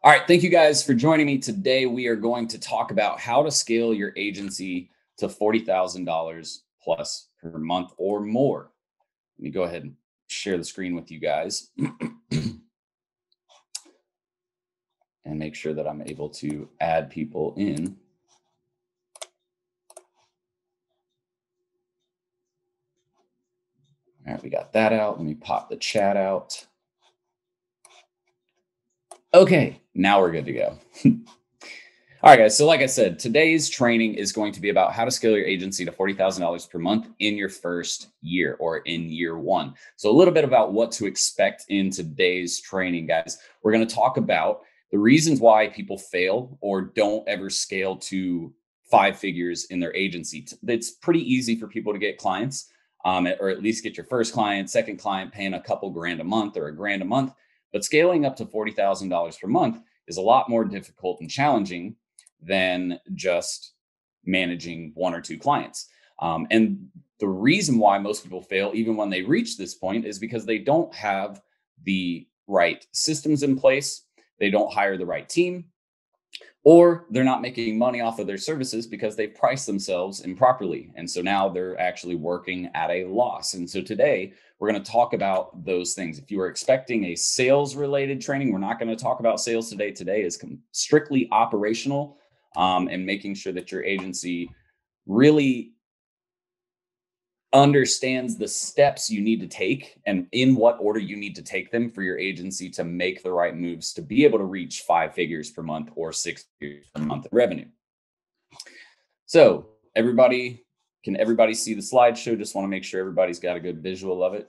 All right, thank you guys for joining me today. We are going to talk about how to scale your agency to $40,000 plus per month or more. Let me go ahead and share the screen with you guys and make sure that I'm able to add people in. All right, we got that out. Let me pop the chat out. Okay, now we're good to go. All right, guys. So like I said, today's training is going to be about how to scale your agency to $40,000 per month in your first year or in year one. So a little bit about what to expect in today's training, guys. We're going to talk about the reasons why people fail or don't ever scale to five figures in their agency. It's pretty easy for people to get clients, or at least get your first client, second client, paying a couple grand a month or a grand a month. But scaling up to $40,000 per month is a lot more difficult and challenging than just managing one or two clients. And the reason why most people fail, even when they reach this point, is because they don't have the right systems in place. They don't hire the right team, or they're not making money off of their services because they've priced themselves improperly. And so now they're actually working at a loss. And so today we're going to talk about those things. If you are expecting a sales related training, we're not going to talk about sales today. Today is strictly operational, and making sure that your agency really understands the steps you need to take and in what order you need to take them for your agency to make the right moves to be able to reach five figures per month or 6 figures per month of revenue. So can everybody see the slideshow? Just want to make sure everybody's got a good visual of it.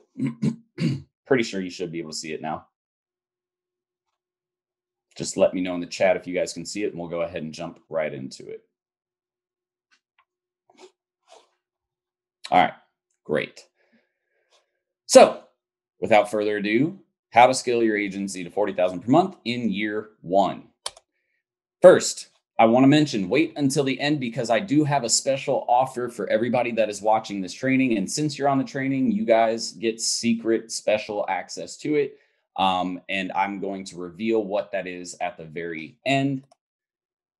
Pretty sure you should be able to see it now. Just let me know in the chat if you guys can see it, and we'll go ahead and jump right into it. All right, great. So without further ado, how to scale your agency to 40,000 per month in year one. First, I want to mention, wait until the end because I do have a special offer for everybody that is watching this training. And since you're on the training, you guys get secret special access to it. And I'm going to reveal what that is at the very end.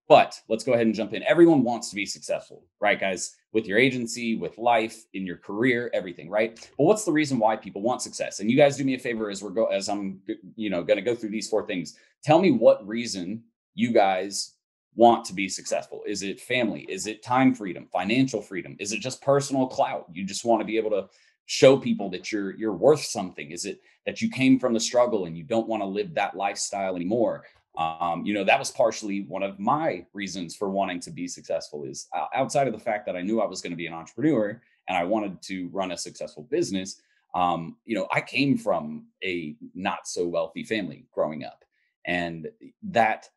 But let's go ahead and jump in. Everyone wants to be successful, right, guys? With your agency, with life, in your career, everything, right? But what's the reason why people want success? And you guys do me a favor as I'm going to go through these four things. Tell me what reason you guys want to be successful. Is it family? Is it time freedom, financial freedom? Is it just personal clout? You just want to be able to show people that you're worth something? Is it that you came from the struggle and you don't want to live that lifestyle anymore? That was partially one of my reasons for wanting to be successful, is outside of the fact that I knew I was going to be an entrepreneur and I wanted to run a successful business. I came from a not so wealthy family growing up, and that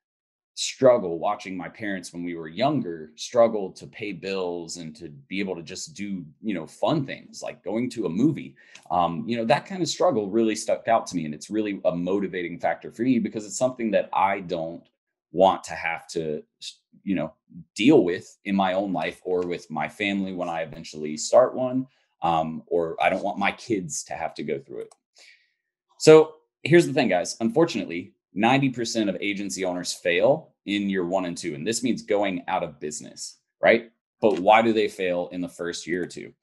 struggle, watching my parents when we were younger struggle to pay bills and to be able to just do fun things like going to a movie, that kind of struggle really stuck out to me, and it's really a motivating factor for me because it's something that I don't want to have to deal with in my own life or with my family when I eventually start one, or I don't want my kids to have to go through it. So here's the thing, guys. Unfortunately, 90% of agency owners fail in year 1 and 2. And this means going out of business, right? But why do they fail in the first year or two?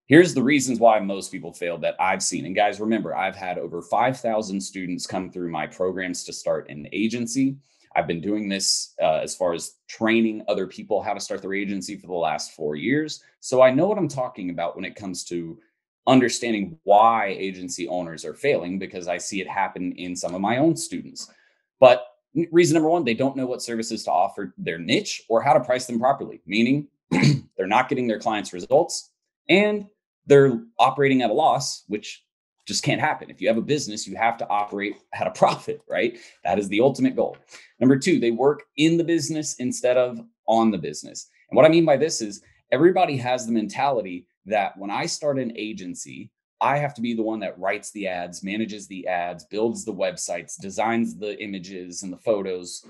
Here's the reasons why most people fail that I've seen. And guys, remember, I've had over 5,000 students come through my programs to start an agency. I've been doing this as far as training other people how to start their agency for the last 4 years. So I know what I'm talking about when it comes to understanding why agency owners are failing, because I see it happen in some of my own students. But reason number one, they don't know what services to offer their niche or how to price them properly, meaning they're not getting their clients results and they're operating at a loss, which just can't happen. If you have a business, you have to operate at a profit, right? That is the ultimate goal. Number two, they work in the business instead of on the business. And what I mean by this is everybody has the mentality that when I start an agency, I have to be the one that writes the ads, manages the ads, builds the websites, designs the images and the photos,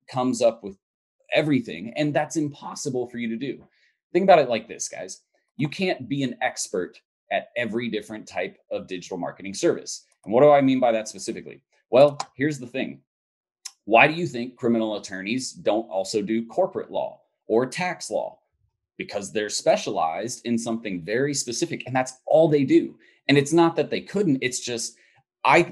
comes up with everything. And that's impossible for you to do. Think about it like this, guys. You can't be an expert at every different type of digital marketing service. And what do I mean by that specifically? Well, here's the thing. Why do you think criminal attorneys don't also do corporate law or tax law? Because they're specialized in something very specific and that's all they do. And it's not that they couldn't, it's just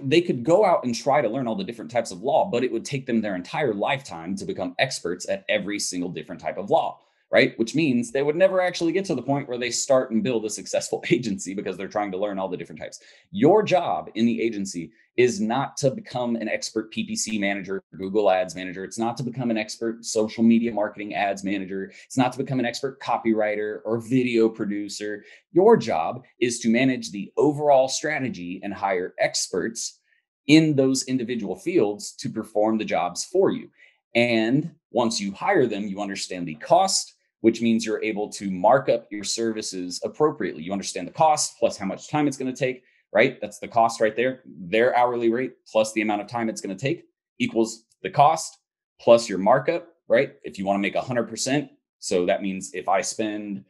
they could go out and try to learn all the different types of law, but it would take them their entire lifetime to become experts at every single different type of law, right? Which means they would never actually get to the point where they start and build a successful agency because they're trying to learn all the different types. Your job in the agency is not to become an expert PPC manager, Google Ads manager. It's not to become an expert social media marketing ads manager. It's not to become an expert copywriter or video producer. Your job is to manage the overall strategy and hire experts in those individual fields to perform the jobs for you. And once you hire them, you understand the cost, which means you're able to mark up your services appropriately. You understand the cost plus how much time it's going to take, right? That's the cost right there. Their hourly rate plus the amount of time it's going to take equals the cost plus your markup, right? If you want to make 100%, so that means if I spend,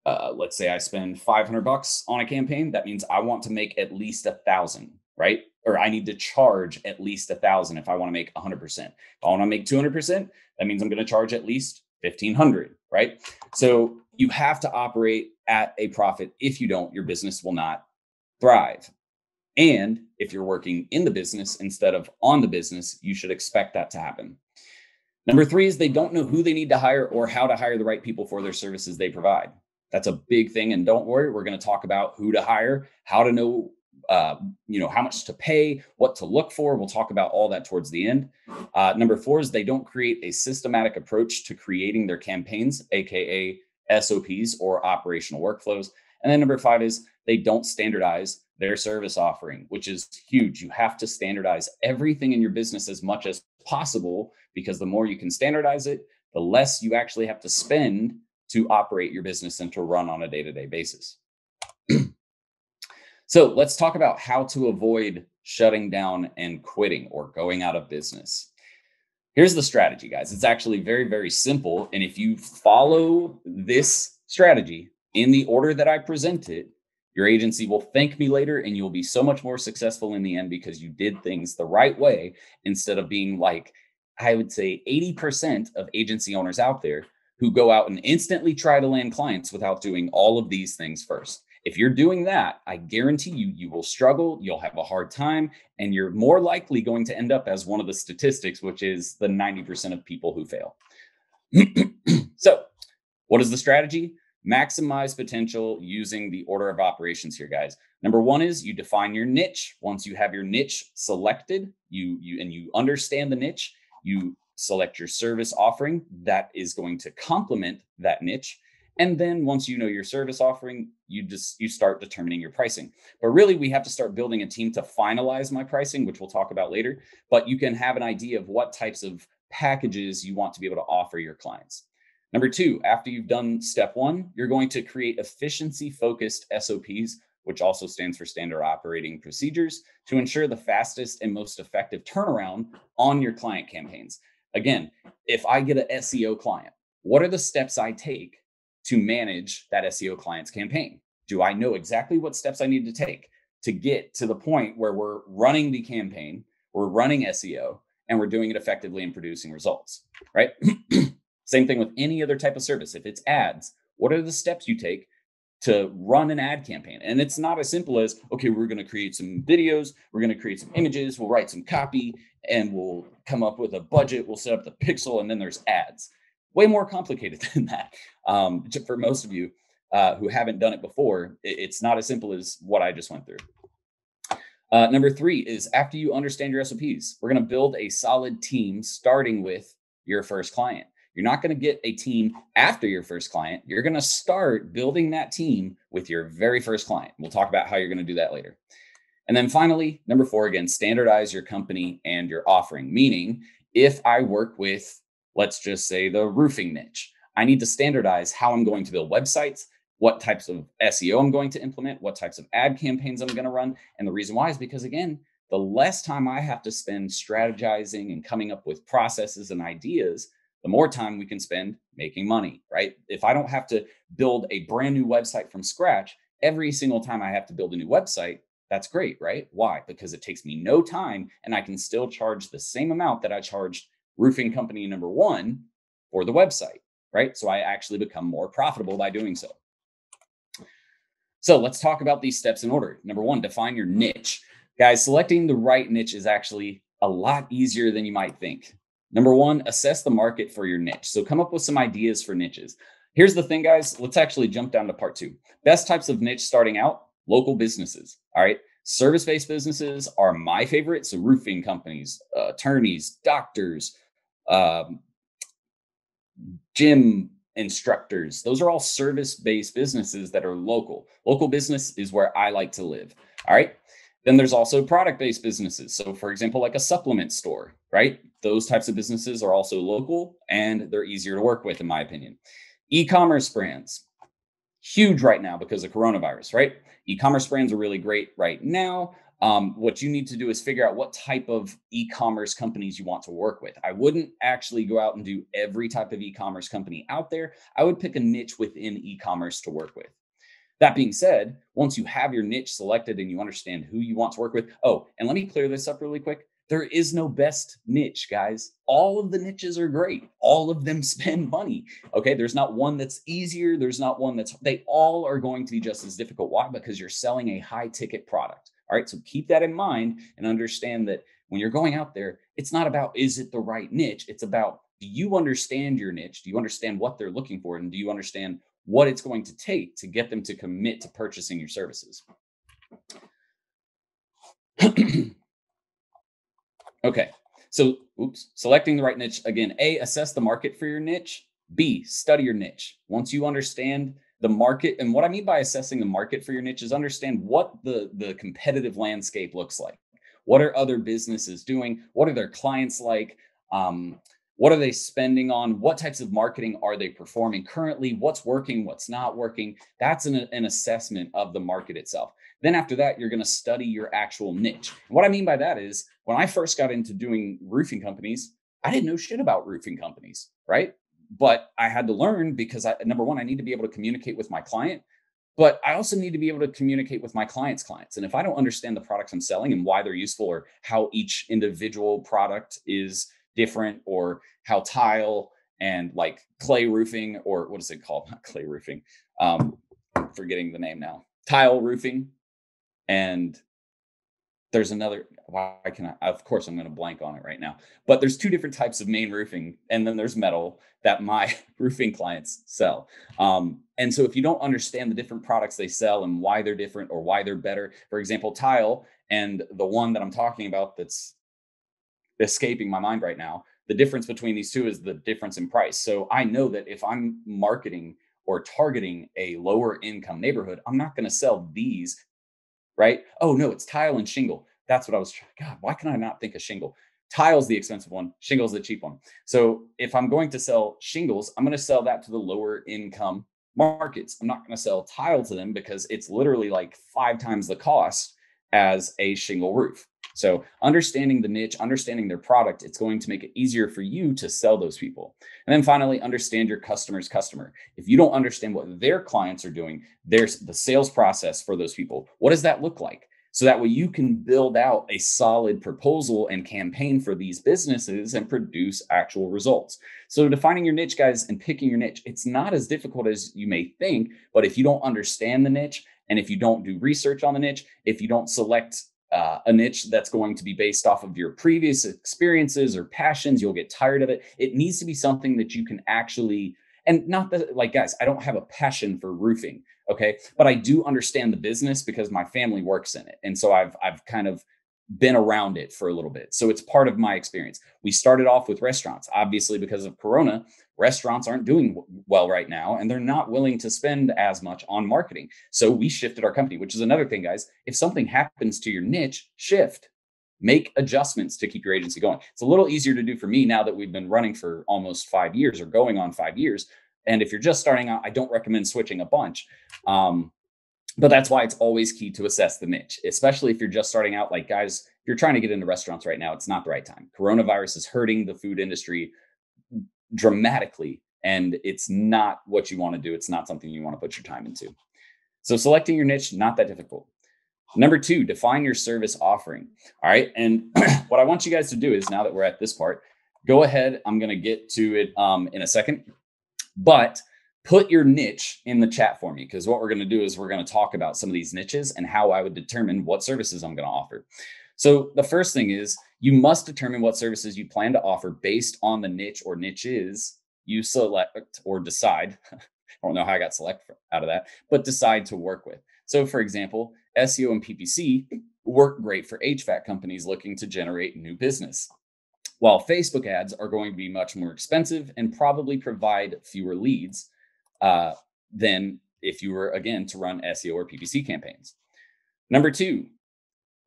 let's say I spend $500 on a campaign, that means I want to make at least 1,000, right? Or I need to charge at least 1,000 if I want to make 100%. If I want to make 200%, that means I'm going to charge at least 1,500, right? So you have to operate at a profit. If you don't, your business will not thrive. And if you're working in the business instead of on the business, you should expect that to happen. Number 3 is they don't know who they need to hire or how to hire the right people for their services they provide. That's a big thing. And don't worry, we're going to talk about who to hire, how to know, how much to pay, what to look for. We'll talk about all that towards the end. Number 4 is they don't create a systematic approach to creating their campaigns, AKA SOPs or operational workflows. And then number 5 is they don't standardize their service offering, which is huge. You have to standardize everything in your business as much as possible, because the more you can standardize it, the less you actually have to spend to operate your business and to run on a day-to-day basis. So let's talk about how to avoid shutting down and quitting or going out of business. Here's the strategy, guys. It's actually very, very simple. And if you follow this strategy in the order that I present it, your agency will thank me later and you'll be so much more successful in the end because you did things the right way instead of being like, I would say 80% of agency owners out there who go out and instantly try to land clients without doing all of these things first. If you're doing that, I guarantee you will struggle, you'll have a hard time, and you're more likely going to end up as one of the statistics, which is the 90% of people who fail. So, what is the strategy? Maximize potential using the order of operations here, guys. Number 1 is you define your niche. Once you have your niche selected, you understand the niche, you select your service offering that is going to complement that niche. And then once you know your service offering, you start determining your pricing. But really, we have to start building a team to finalize my pricing, which we'll talk about later. But you can have an idea of what types of packages you want to be able to offer your clients. Number 2, after you've done step 1, you're going to create efficiency-focused SOPs, which also stands for standard operating procedures, to ensure the fastest and most effective turnaround on your client campaigns. Again, if I get an SEO client, what are the steps I take to manage that SEO client's campaign? Do I know exactly what steps I need to take to get to the point where we're running the campaign, we're running SEO, and we're doing it effectively and producing results, right? Same thing with any other type of service. If it's ads, what are the steps you take to run an ad campaign? And it's not as simple as, okay, we're going to create some videos, we're going to create some images, we'll write some copy, and we'll come up with a budget, we'll set up the pixel, and then there's ads. Way more complicated than that. For most of you who haven't done it before, it's not as simple as what I just went through. Number 3 is after you understand your SOPs, we're going to build a solid team starting with your first client. You're not going to get a team after your first client. You're going to start building that team with your very first client. We'll talk about how you're going to do that later. And then finally, number 4, again, standardize your company and your offering. Meaning, if I work with, let's just say, the roofing niche, I need to standardize how I'm going to build websites, what types of SEO I'm going to implement, what types of ad campaigns I'm going to run. And the reason why is because, again, the less time I have to spend strategizing and coming up with processes and ideas, the more time we can spend making money, right? If I don't have to build a brand new website from scratch every single time I have to build a new website, that's great, right? Why? Because it takes me no time and I can still charge the same amount that I charged roofing company number one for the website, right? So I actually become more profitable by doing so. So let's talk about these steps in order. Number one, define your niche. Guys, selecting the right niche is actually a lot easier than you might think. Number one, assess the market for your niche. So come up with some ideas for niches. Here's the thing, guys. Let's actually jump down to part two. Best types of niche starting out, local businesses. All right. Service-based businesses are my favorite. So roofing companies, attorneys, doctors, um, gym instructors. Those are all service-based businesses that are local. Local business is where I like to live. All right. Then there's also product-based businesses. So for example, like a supplement store, right? Those types of businesses are also local and they're easier to work with, in my opinion. E-commerce brands, huge right now because of coronavirus, right? E-commerce brands are really great right now. What you need to do is figure out what type of e-commerce companies you want to work with. I wouldn't actually go out and do every type of e-commerce company out there. I would pick a niche within e-commerce to work with. That being said, once you have your niche selected and you understand who you want to work with, oh, and let me clear this up really quick. There is no best niche, guys. All of the niches are great. All of them spend money. Okay. There's not one that's easier. There's not one they all are going to be just as difficult. Why? Because you're selling a high ticket product. All right. So keep that in mind and understand that when you're going out there, it's not about, is it the right niche? It's about, do you understand your niche? Do you understand what they're looking for? And do you understand what it's going to take to get them to commit to purchasing your services? Okay, so selecting the right niche. Again, A, assess the market for your niche. B, study your niche. Once you understand the market, and what I mean by assessing the market for your niche is understand what the competitive landscape looks like. What are other businesses doing? What are their clients like? What are they spending on? What types of marketing are they performing currently? What's working? What's not working? That's an assessment of the market itself. Then after that, you're going to study your actual niche. And what I mean by that is when I first got into doing roofing companies, I didn't know shit about roofing companies, right? But I had to learn because number one, I need to be able to communicate with my client, but I also need to be able to communicate with my clients' clients. And if I don't understand the products I'm selling and why they're useful or how each individual product is different or how tile and like clay roofing, or what is it called? Not clay roofing. I'm forgetting the name now. Tile roofing. And there's another, why can I, of course, I'm going to blank on it right now, but there's two different types of main roofing. And then there's metal that my roofing clients sell. And so if you don't understand the different products they sell and why they're different or why they're better, for example, tile and the one that I'm talking about that's escaping my mind right now, the difference between these two is the difference in price. So I know that if I'm marketing or targeting a lower income neighborhood, I'm not going to sell these, right? Oh no, it's tile and shingle. That's what I was trying. God, why can I not think of shingle? Tile's the expensive one, shingle's the cheap one. So if I'm going to sell shingles, I'm going to sell that to the lower income markets. I'm not going to sell tile to them because it's literally like 5 times the cost as a shingle roof. So understanding the niche, understanding their product, it's going to make it easier for you to sell those people. And then finally, understand your customer's customer. If you don't understand what their clients are doing, there's the sales process for those people. What does that look like? So that way you can build out a solid proposal and campaign for these businesses and produce actual results. So defining your niche, guys, and picking your niche, it's not as difficult as you may think, but if you don't understand the niche and if you don't do research on the niche, if you don't select a niche that's going to be based off of your previous experiences or passions, you'll get tired of it. It needs to be something that you can actually, and not that, like, guys, I don't have a passion for roofing, okay, but I do understand the business because my family works in it, and so I've kind of been around it for a little bit. So it's part of my experience. We started off with restaurants, obviously because of Corona. Restaurants aren't doing well right now, and they're not willing to spend as much on marketing. So we shifted our company, which is another thing, guys. If something happens to your niche, shift, make adjustments to keep your agency going. It's a little easier to do for me now that we've been running for almost 5 years or going on 5 years. And if you're just starting out, I don't recommend switching a bunch. But that's why it's always key to assess the niche, especially if you're just starting out. Like, guys, if you're trying to get into restaurants right now, it's not the right time. Coronavirus is hurting the food industry dramatically, and it's not what you want to do. It's not something you want to put your time into. So selecting your niche, not that difficult. Number 2, define your service offering. All right. And what I want you guys to do is, now that we're at this part, go ahead. I'm going to get to it in a second, but put your niche in the chat for me, because what we're going to do is we're going to talk about some of these niches and how I would determine what services I'm going to offer. So the first thing is you must determine what services you plan to offer based on the niche or niches you select or decide. I don't know how I got select out of that, but decide to work with. So for example, SEO and PPC work great for HVAC companies looking to generate new business, while Facebook ads are going to be much more expensive and probably provide fewer leads than if you were, again, to run SEO or PPC campaigns. Number two,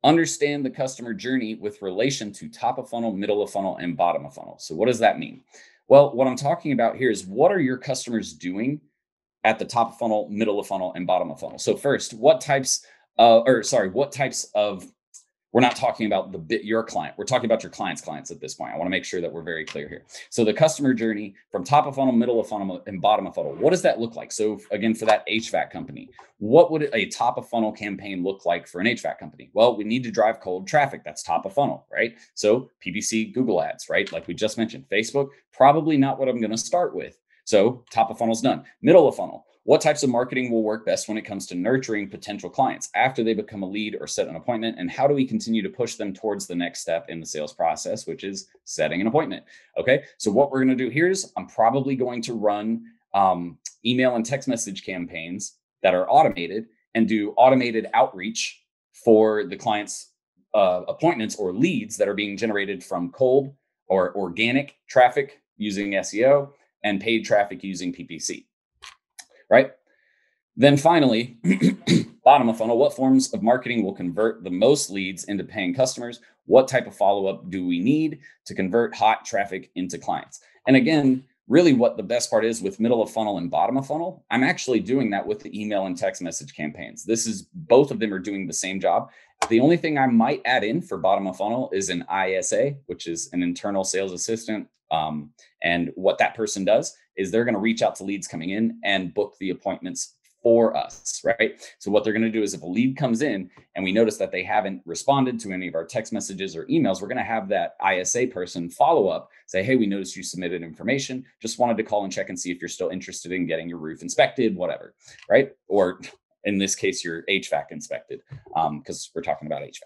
understand the customer journey with relation to top of funnel, middle of funnel, and bottom of funnel. So what does that mean? Well, what I'm talking about here is what are your customers doing at the top of funnel, middle of funnel, and bottom of funnel. So first, what types of, we're not talking about your client. We're talking about your client's clients at this point. I want to make sure that we're very clear here. So the customer journey from top of funnel, middle of funnel, and bottom of funnel, what does that look like? So again, for that HVAC company, what would a top of funnel campaign look like for an HVAC company? Well, we need to drive cold traffic. That's top of funnel, right? So PPC, Google ads, right? Like we just mentioned, Facebook, probably not what I'm going to start with. So top of funnel is done. Middle of funnel, what types of marketing will work best when it comes to nurturing potential clients after they become a lead or set an appointment? And how do we continue to push them towards the next step in the sales process, which is setting an appointment? Okay, so what we're going to do here is I'm probably going to run email and text message campaigns that are automated and do automated outreach for the client's appointments or leads that are being generated from cold or organic traffic using SEO and paid traffic using PPC. Right? Then finally, bottom of funnel, what forms of marketing will convert the most leads into paying customers? What type of follow-up do we need to convert hot traffic into clients? And again, really what the best part is with middle of funnel and bottom of funnel, I'm actually doing that with the email and text message campaigns. Both of them are doing the same job. The only thing I might add in for bottom of funnel is an ISA, which is an internal sales assistant. And what that person does is they're going to reach out to leads coming in and book the appointments for us, right? So what they're going to do is if a lead comes in and we notice that they haven't responded to any of our text messages or emails, we're going to have that ISA person follow up, say, hey, we noticed you submitted information. Just wanted to call and check and see if you're still interested in getting your roof inspected, whatever, right? Or in this case, your HVAC inspected, because we're talking about HVAC.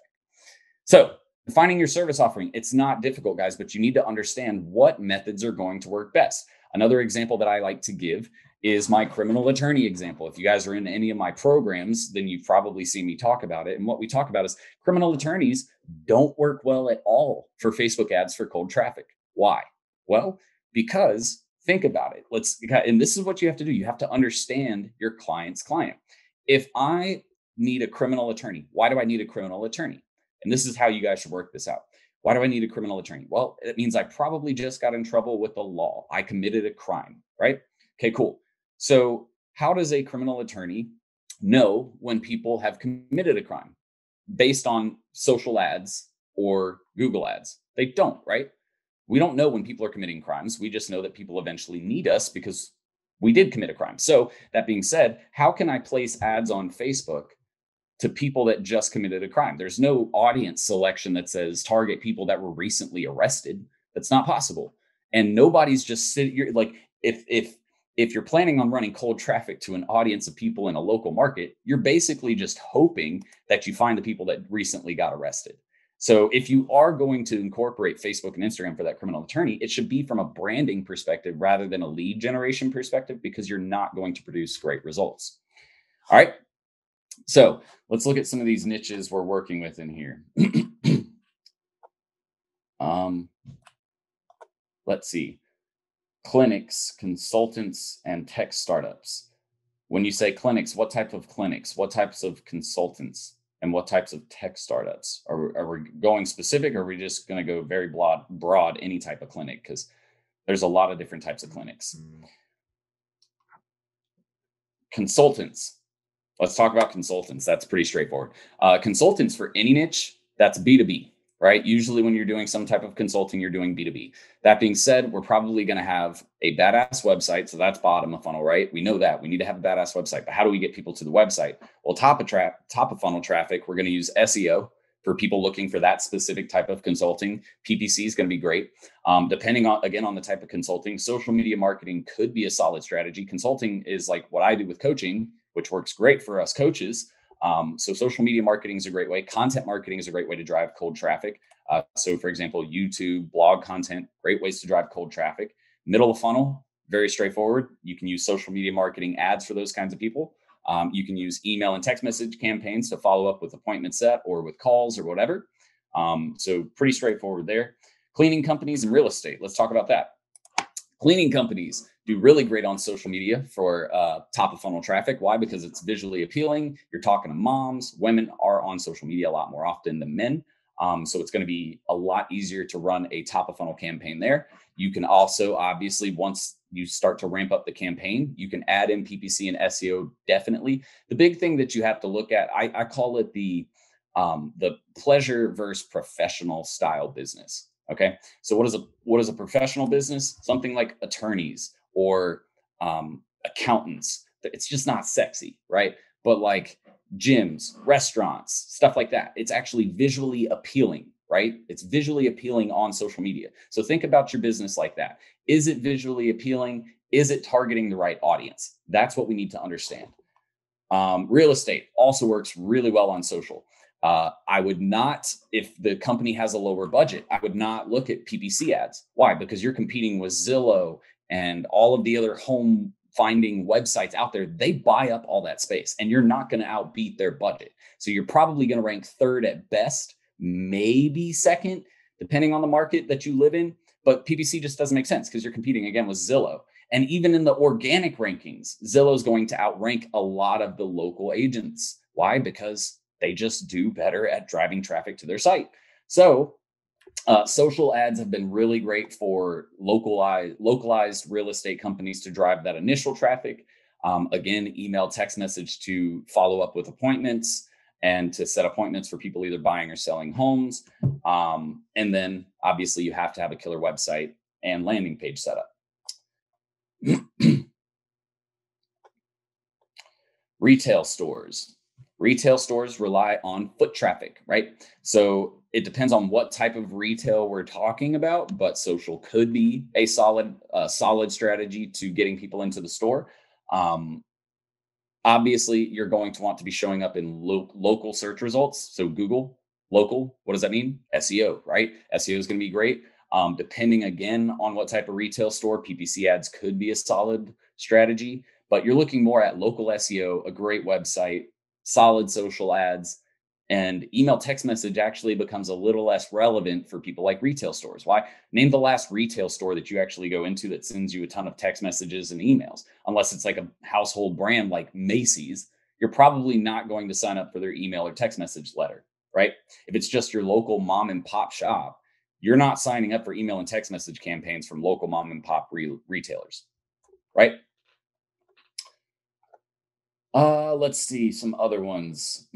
So defining your service offering, it's not difficult, guys, but you need to understand what methods are going to work best. Another example that I like to give is my criminal attorney example. If you guys are in any of my programs, then you've probably seen me talk about it. And what we talk about is criminal attorneys don't work well at all for Facebook ads for cold traffic. Why? Well, because think about it. And this is what you have to do. You have to understand your client's client. If I need a criminal attorney, why do I need a criminal attorney? And this is how you guys should work this out. Why do I need a criminal attorney? Well, it means I probably just got in trouble with the law. I committed a crime, right? Okay, cool. So how does a criminal attorney know when people have committed a crime based on social ads or Google ads? They don't, right? We don't know when people are committing crimes. We just know that people eventually need us because we did commit a crime. So that being said, how can I place ads on Facebook to people that just committed a crime? There's no audience selection that says target people that were recently arrested. That's not possible. And nobody's just sitting. You're like, if you're planning on running cold traffic to an audience of people in a local market, you're basically just hoping that you find the people that recently got arrested. So if you are going to incorporate Facebook and Instagram for that criminal attorney, it should be from a branding perspective rather than a lead generation perspective, because you're not going to produce great results. All right. So let's look at some of these niches we're working with in here. Let's see. Clinics, consultants, and tech startups. When you say clinics, what type of clinics, what types of consultants, and what types of tech startups? Are we going specific, or are we just going to go very broad, any type of clinic? Because there's a lot of different types of clinics. Consultants. Let's talk about consultants. That's pretty straightforward. Consultants for any niche, that's B2B, right? Usually when you're doing some type of consulting, you're doing B2B. That being said, we're probably going to have a badass website. So that's bottom of funnel, right? We know that we need to have a badass website, but how do we get people to the website? Well, top of funnel traffic, we're going to use SEO for people looking for that specific type of consulting, PPC is going to be great. Depending on, again, on the type of consulting, social media marketing could be a solid strategy. Consulting is like what I do with coaching, which works great for us coaches. So social media marketing is a great way. Content marketing is a great way to drive cold traffic. So for example, YouTube, blog content, great ways to drive cold traffic. Middle of funnel, very straightforward. You can use social media marketing ads for those kinds of people. You can use email and text message campaigns to follow up with appointment set or with calls or whatever. So pretty straightforward there. Cleaning companies and real estate. Let's talk about that. Cleaning companies do really great on social media for top of funnel traffic. Why? Because it's visually appealing. You're talking to moms. Women are on social media a lot more often than men. So it's going to be a lot easier to run a top of funnel campaign there. You can also, obviously, once you start to ramp up the campaign, you can add in PPC and SEO. Definitely. The big thing that you have to look at, I call it the pleasure versus professional style business. Okay. So what is a professional business? Something like attorneys or accountants. It's just not sexy, right? But like gyms, restaurants, stuff like that. It's actually visually appealing, right? It's visually appealing on social media. So think about your business like that. Is it visually appealing? Is it targeting the right audience? That's what we need to understand. Real estate also works really well on social. I would not, if the company has a lower budget, I would not look at PPC ads. Why? Because you're competing with Zillow and all of the other home finding websites out there. They buy up all that space and you're not going to outbeat their budget. So you're probably going to rank third at best, maybe second, depending on the market that you live in. But PPC just doesn't make sense because you're competing again with Zillow. And even in the organic rankings, Zillow is going to outrank a lot of the local agents. Why? Because they just do better at driving traffic to their site. So social ads have been really great for localized real estate companies to drive that initial traffic. Again, email, text message to follow up with appointments and to set appointments for people either buying or selling homes. And then obviously you have to have a killer website and landing page setup. Retail stores. Retail stores rely on foot traffic, right? So it depends on what type of retail we're talking about, but social could be a solid strategy to getting people into the store. Obviously, you're going to want to be showing up in local search results. So Google, local, what does that mean? SEO, right? SEO is going to be great. Depending again on what type of retail store, PPC ads could be a solid strategy, but you're looking more at local SEO, a great website, solid social ads, and email text message actually becomes a little less relevant for people like retail stores. Why? Name the last retail store that you actually go into that sends you a ton of text messages and emails. Unless it's like a household brand like Macy's, you're probably not going to sign up for their email or text message letter, right? If it's just your local mom and pop shop, you're not signing up for email and text message campaigns from local mom and pop retailers, right? Let's see some other ones.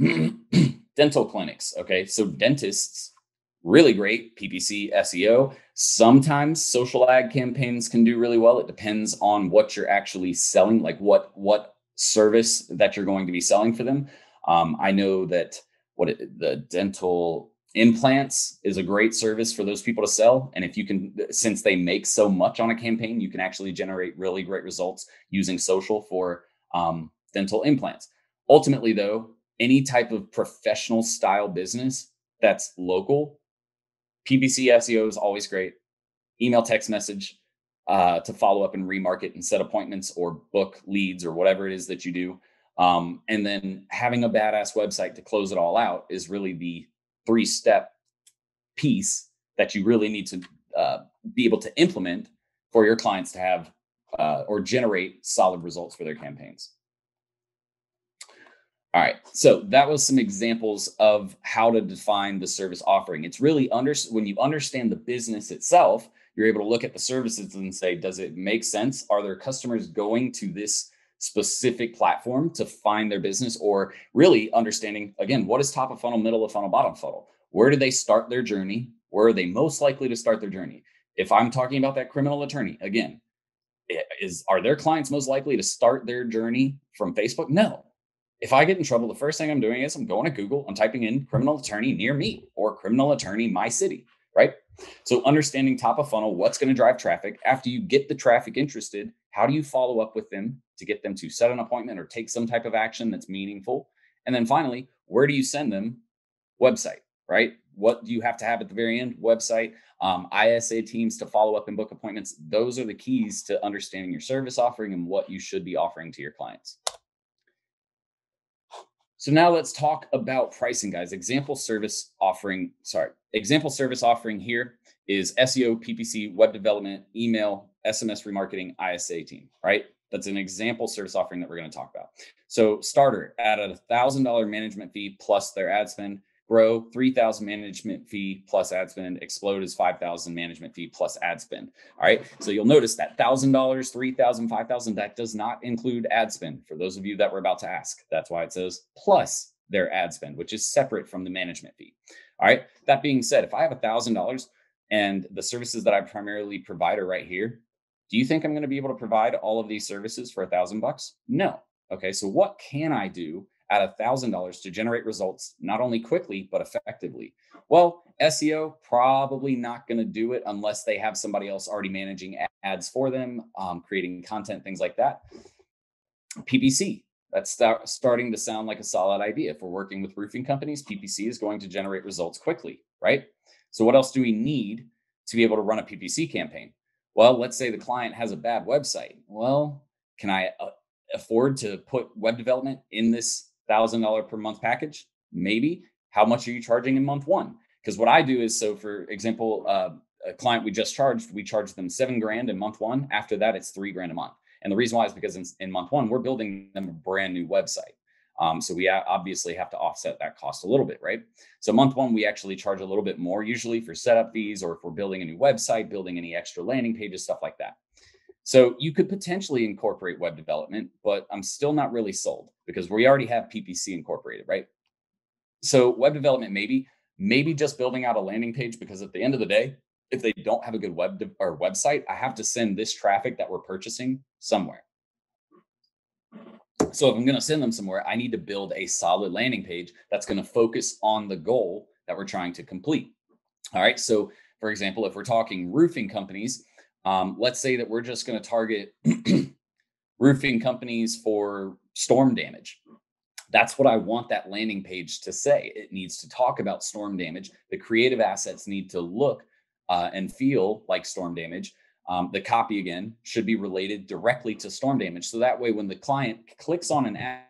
Dental clinics. Okay. So dentists, really great PPC, SEO. Sometimes social ad campaigns can do really well. It depends on what you're actually selling, like what service that you're going to be selling for them. I know that the dental implants is a great service for those people to sell. And if you can, since they make so much on a campaign, you can actually generate really great results using social for dental implants. Ultimately, though, any type of professional style business that's local, PPC SEO is always great. Email, text message to follow up and remarket and set appointments or book leads or whatever it is that you do. And then having a badass website to close it all out is really the 3-step piece that you really need to be able to implement for your clients to have or generate solid results for their campaigns. All right, so that was some examples of how to define the service offering. It's really when you understand the business itself, you're able to look at the services and say, does it make sense? Are there customers going to this specific platform to find their business? Or really understanding, again, what is top of funnel, middle of funnel, bottom funnel? Where do they start their journey? Where are they most likely to start their journey? If I'm talking about that criminal attorney, again, are their clients most likely to start their journey from Facebook? No. If I get in trouble, the first thing I'm doing is I'm going to Google, I'm typing in criminal attorney near me or criminal attorney my city, right? So understanding top of funnel, what's going to drive traffic. After you get the traffic interested, how do you follow up with them to get them to set an appointment or take some type of action that's meaningful? And then finally, where do you send them? Website, right? What do you have to have at the very end? Website, ISA teams to follow up and book appointments. Those are the keys to understanding your service offering and what you should be offering to your clients. So now let's talk about pricing, guys. Example service offering here is SEO, PPC, web development, email, SMS remarketing, ISA team, right? That's an example service offering that we're going to talk about. So starter at a $1,000 management fee plus their ad spend. Grow $3,000 management fee plus ad spend. Explode is $5,000 management fee plus ad spend. All right. So you'll notice that $1,000, $3,000, $5,000, that does not include ad spend. For those of you that were about to ask, that's why it says plus their ad spend, which is separate from the management fee. All right. That being said, if I have $1,000 and the services that I primarily provide are right here, do you think I'm going to be able to provide all of these services for $1,000? No. Okay. So what can I do at $1,000 to generate results, not only quickly, but effectively? Well, SEO, probably not going to do it unless they have somebody else already managing ads for them, creating content, things like that. PPC, that's starting to sound like a solid idea. If we're working with roofing companies, PPC is going to generate results quickly, right? So what else do we need to be able to run a PPC campaign? Well, let's say the client has a bad website. Well, can I afford to put web development in this $1,000 per month package? Maybe. How much are you charging in month one? Because what I do is, so for example, a client we just charged, we charged them $7,000 in month one. After that, it's $3,000 a month. And the reason why is because in month one, we're building them a brand new website. So we obviously have to offset that cost a little bit, right? So month one, we actually charge a little bit more usually for setup fees, or if we're building a new website, building any extra landing pages, stuff like that. So you could potentially incorporate web development, but I'm still not really sold because we already have PPC incorporated, right? So web development, maybe just building out a landing page, because at the end of the day, if they don't have a good website, I have to send this traffic that we're purchasing somewhere. So if I'm going to send them somewhere, I need to build a solid landing page that's going to focus on the goal that we're trying to complete. All right. So for example, if we're talking roofing companies, let's say that we're just going to target roofing companies for storm damage. That's what I want that landing page to say. It needs to talk about storm damage. The creative assets need to look and feel like storm damage. The copy, again, should be related directly to storm damage. So that way, when the client clicks on an ad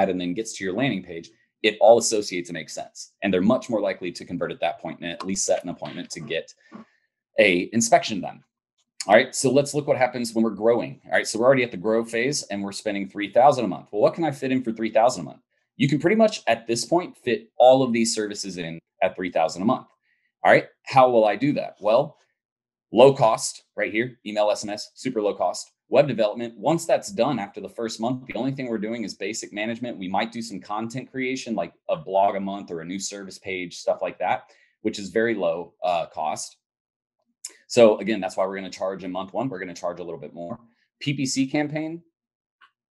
and then gets to your landing page, it all associates and makes sense. And they're much more likely to convert at that point and at least set an appointment to get a inspection done. All right, so let's look what happens when we're growing. All right, so we're already at the grow phase and we're spending $3,000 a month. Well, what can I fit in for $3,000 a month? You can pretty much at this point fit all of these services in at $3,000 a month. All right, how will I do that? Well, low cost right here, email, SMS, super low cost. Web development, once that's done after the first month, the only thing we're doing is basic management. We might do some content creation, like a blog a month or a new service page, stuff like that, which is very low cost. So again, that's why we're going to charge in month one. We're going to charge a little bit more. PPC campaign,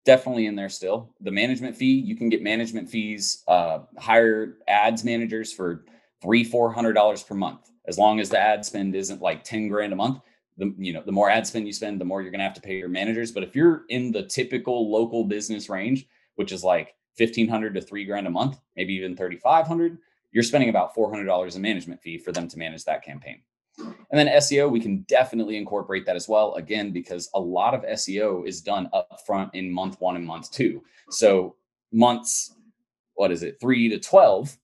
definitely in there still. The management fee, you can get management fees, hire ads managers for $300-$400 per month, as long as the ad spend isn't like $10,000 a month. The more ad spend you spend, the more you're going to have to pay your managers. But if you're in the typical local business range, which is like $1,500 to $3,000 a month, maybe even $3,500, you're spending about $400 in management fee for them to manage that campaign. And then SEO, we can definitely incorporate that as well, again, because a lot of SEO is done up front in month one and month two. So months, 3 to 12,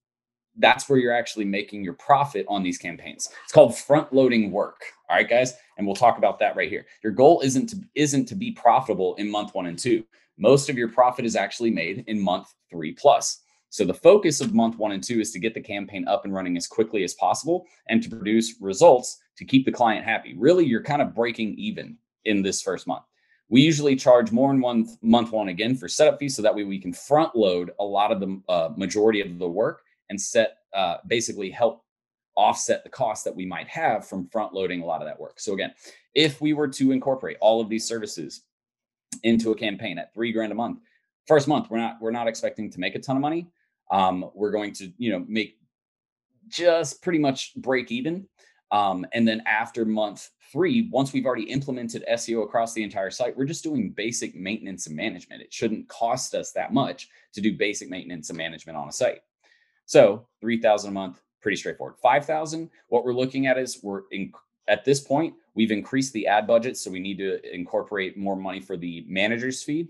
that's where you're actually making your profit on these campaigns. It's called front loading work. All right, guys. And we'll talk about that right here. Your goal isn't to be profitable in month 1 and 2. Most of your profit is actually made in month 3+. So the focus of month 1 and 2 is to get the campaign up and running as quickly as possible and to produce results to keep the client happy. Really, you're kind of breaking even in this first month. We usually charge more in month one again for setup fees, so that way we can front load a lot of the majority of the work and basically help offset the cost that we might have from front loading a lot of that work. So again, if we were to incorporate all of these services into a campaign at $3 grand a month. First month, we're not expecting to make a ton of money. We're going to, make just pretty much break even. And then after month 3, once we've already implemented SEO across the entire site, we're just doing basic maintenance and management. It shouldn't cost us that much to do basic maintenance and management on a site. So 3,000 a month, pretty straightforward. 5,000, what we're looking at is at this point, we've increased the ad budget. So we need to incorporate more money for the manager's fee.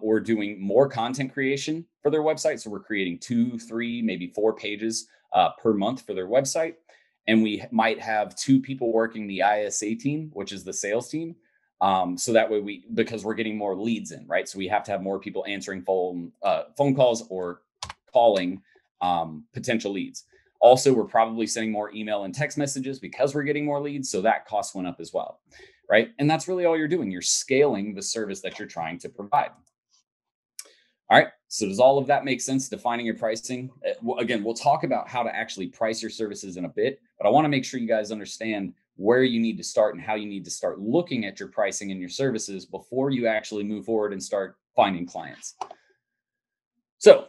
We're doing more content creation for their website. So we're creating 2, 3, maybe 4 pages per month for their website. And we might have 2 people working the ISA team, which is the sales team. So that way because we're getting more leads in, right? So we have to have more people answering phone calls or calling potential leads. Also, we're probably sending more email and text messages because we're getting more leads. So that cost went up as well, right? And that's really all you're doing. You're scaling the service that you're trying to provide. All right. So does all of that make sense? Defining your pricing. Again, we'll talk about how to actually price your services in a bit, but I want to make sure you guys understand where you need to start and how you need to start looking at your pricing and your services before you actually move forward and start finding clients. So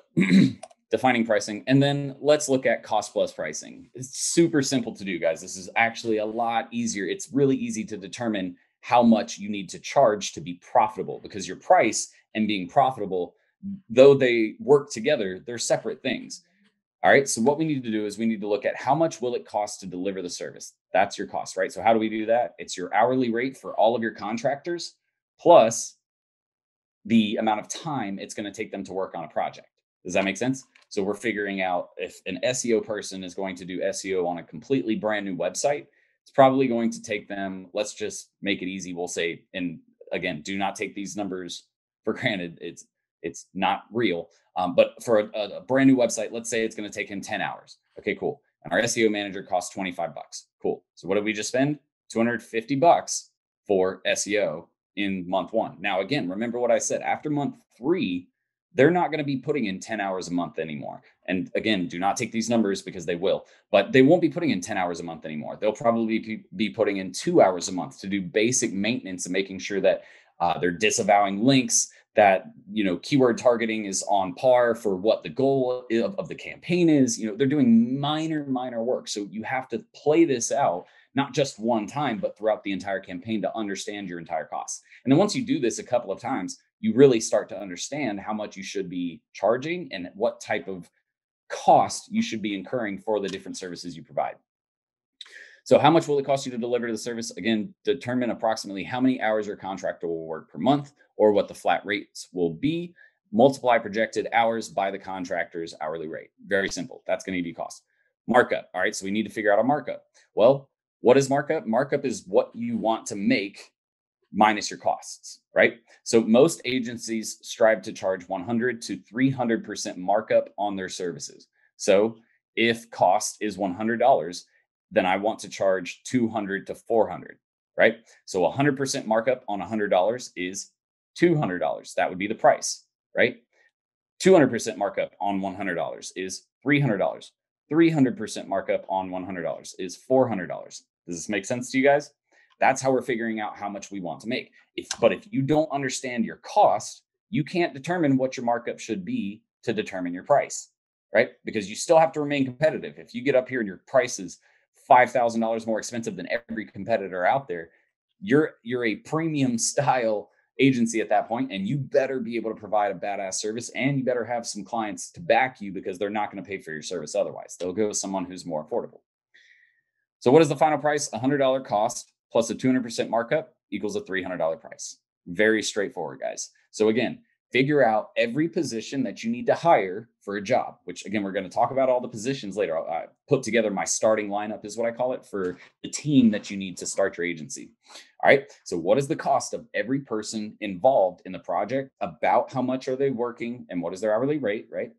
defining pricing, and then let's look at cost plus pricing. It's super simple to do, guys. This is actually a lot easier. It's really easy to determine how much you need to charge to be profitable, because your price and being profitable, though they work together, they're separate things. All right. So what we need to do is we need to look at how much will it cost to deliver the service. That's your cost, right? So how do we do that? It's your hourly rate for all of your contractors plus the amount of time it's going to take them to work on a project. Does that make sense? So we're figuring out if an SEO person is going to do SEO on a completely brand new website, it's probably going to take them, let's just make it easy. We'll say, and again, do not take these numbers for granted. It's not real. But for a brand new website, let's say it's going to take him 10 hours. Okay, cool. And our SEO manager costs $25. Cool. So what did we just spend? $250 for SEO in month 1. Now, again, remember what I said, after month 3, they're not going to be putting in 10 hours a month anymore. And again, do not take these numbers because they will, but they won't be putting in 10 hours a month anymore. They'll probably be putting in 2 hours a month to do basic maintenance and making sure that they're disavowing links, that, keyword targeting is on par for what the goal of the campaign is. They're doing minor work. So you have to play this out, not just one time, but throughout the entire campaign to understand your entire costs. And then once you do this a couple of times, you really start to understand how much you should be charging and what type of cost you should be incurring for the different services you provide. So how much will it cost you to deliver the service? Again, determine approximately how many hours your contractor will work per month or what the flat rates will be. Multiply projected hours by the contractor's hourly rate. Very simple. That's going to be cost. Markup. All right. So we need to figure out a markup. Well, what is markup? Markup is what you want to make minus your costs, right? So most agencies strive to charge 100 to 300% markup on their services. So if cost is $100, then I want to charge 200 to 400, right? So 100% markup on $100 is $200. That would be the price, right? 200% markup on $100 is $300. 300% markup on $100 is $400. Does this make sense to you guys? That's how we're figuring out how much we want to make. But if you don't understand your cost, you can't determine what your markup should be to determine your price, right? Because you still have to remain competitive. If you get up here and your price is $5,000 more expensive than every competitor out there, you're a premium style agency at that point, and you better be able to provide a badass service, and you better have some clients to back you, because they're not going to pay for your service otherwise. They'll go with someone who's more affordable. So what is the final price? $100 cost plus a 200% markup equals a $300 price. Very straightforward, guys. So again, figure out every position that you need to hire for a job, which again, we're going to talk about all the positions later. I put together my starting lineup is what I call it for the team that you need to start your agency. All right. So what is the cost of every person involved in the project? About how much are they working and what is their hourly rate, right?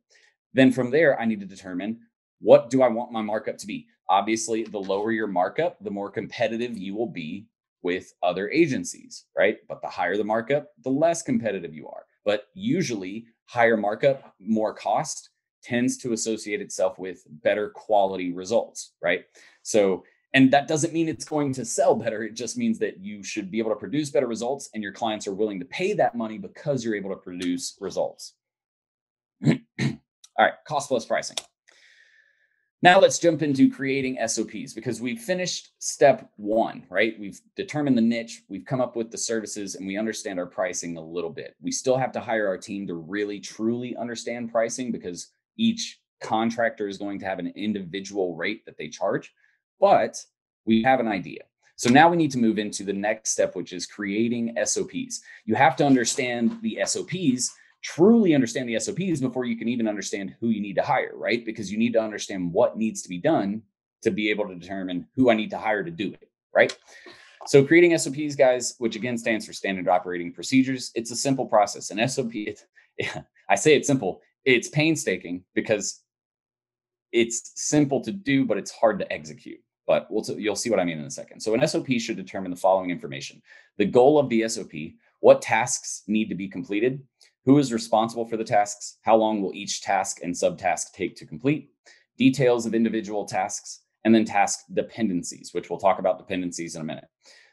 Then from there, I need to determine, what do I want my markup to be? Obviously, the lower your markup, the more competitive you will be with other agencies, right? But the higher the markup, the less competitive you are. But usually higher markup, more cost tends to associate itself with better quality results, right? So And that doesn't mean it's going to sell better. It just means that you should be able to produce better results and your clients are willing to pay that money because you're able to produce results. All right, cost plus pricing. Now let's jump into creating SOPs because we've finished step one, right? We've determined the niche, we've come up with the services, and we understand our pricing a little bit. We still have to hire our team to really, truly understand pricing because each contractor is going to have an individual rate that they charge, but we have an idea. So now we need to move into the next step, which is creating SOPs. You have to understand the SOPs, truly understand the SOPs before you can even understand who you need to hire, right? Because you need to understand what needs to be done to be able to determine who I need to hire to do it, right? So creating SOPs, guys, which again stands for standard operating procedures. It's a simple process. An SOP, I say it's simple. It's painstaking because it's simple to do, but it's hard to execute. But you'll see what I mean in a second. So an SOP should determine the following information: the goal of the SOP, what tasks need to be completed, who is responsible for the tasks, how long will each task and subtask take to complete, details of individual tasks, and then task dependencies, which we'll talk about dependencies in a minute.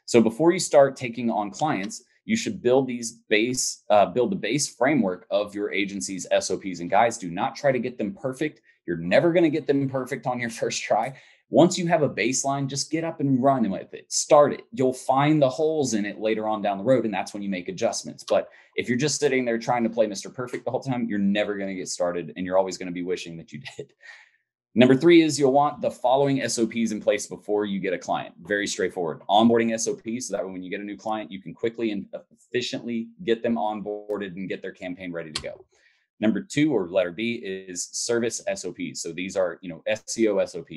So before you start taking on clients, you should build the base framework of your agency's SOPs. And guys, do not try to get them perfect. You're never going to get them perfect on your first try. Once you have a baseline, just get up and run with it. Start it. You'll find the holes in it later on down the road, and that's when you make adjustments. But if you're just sitting there trying to play Mr. Perfect the whole time, you're never going to get started, and you're always going to be wishing that you did. Number 3 is you'll want the following SOPs in place before you get a client. Very straightforward. Onboarding SOPs, so that when you get a new client, you can quickly and efficiently get them onboarded and get their campaign ready to go. Number 2, or letter B, is service SOPs. So these are, SEO SOP,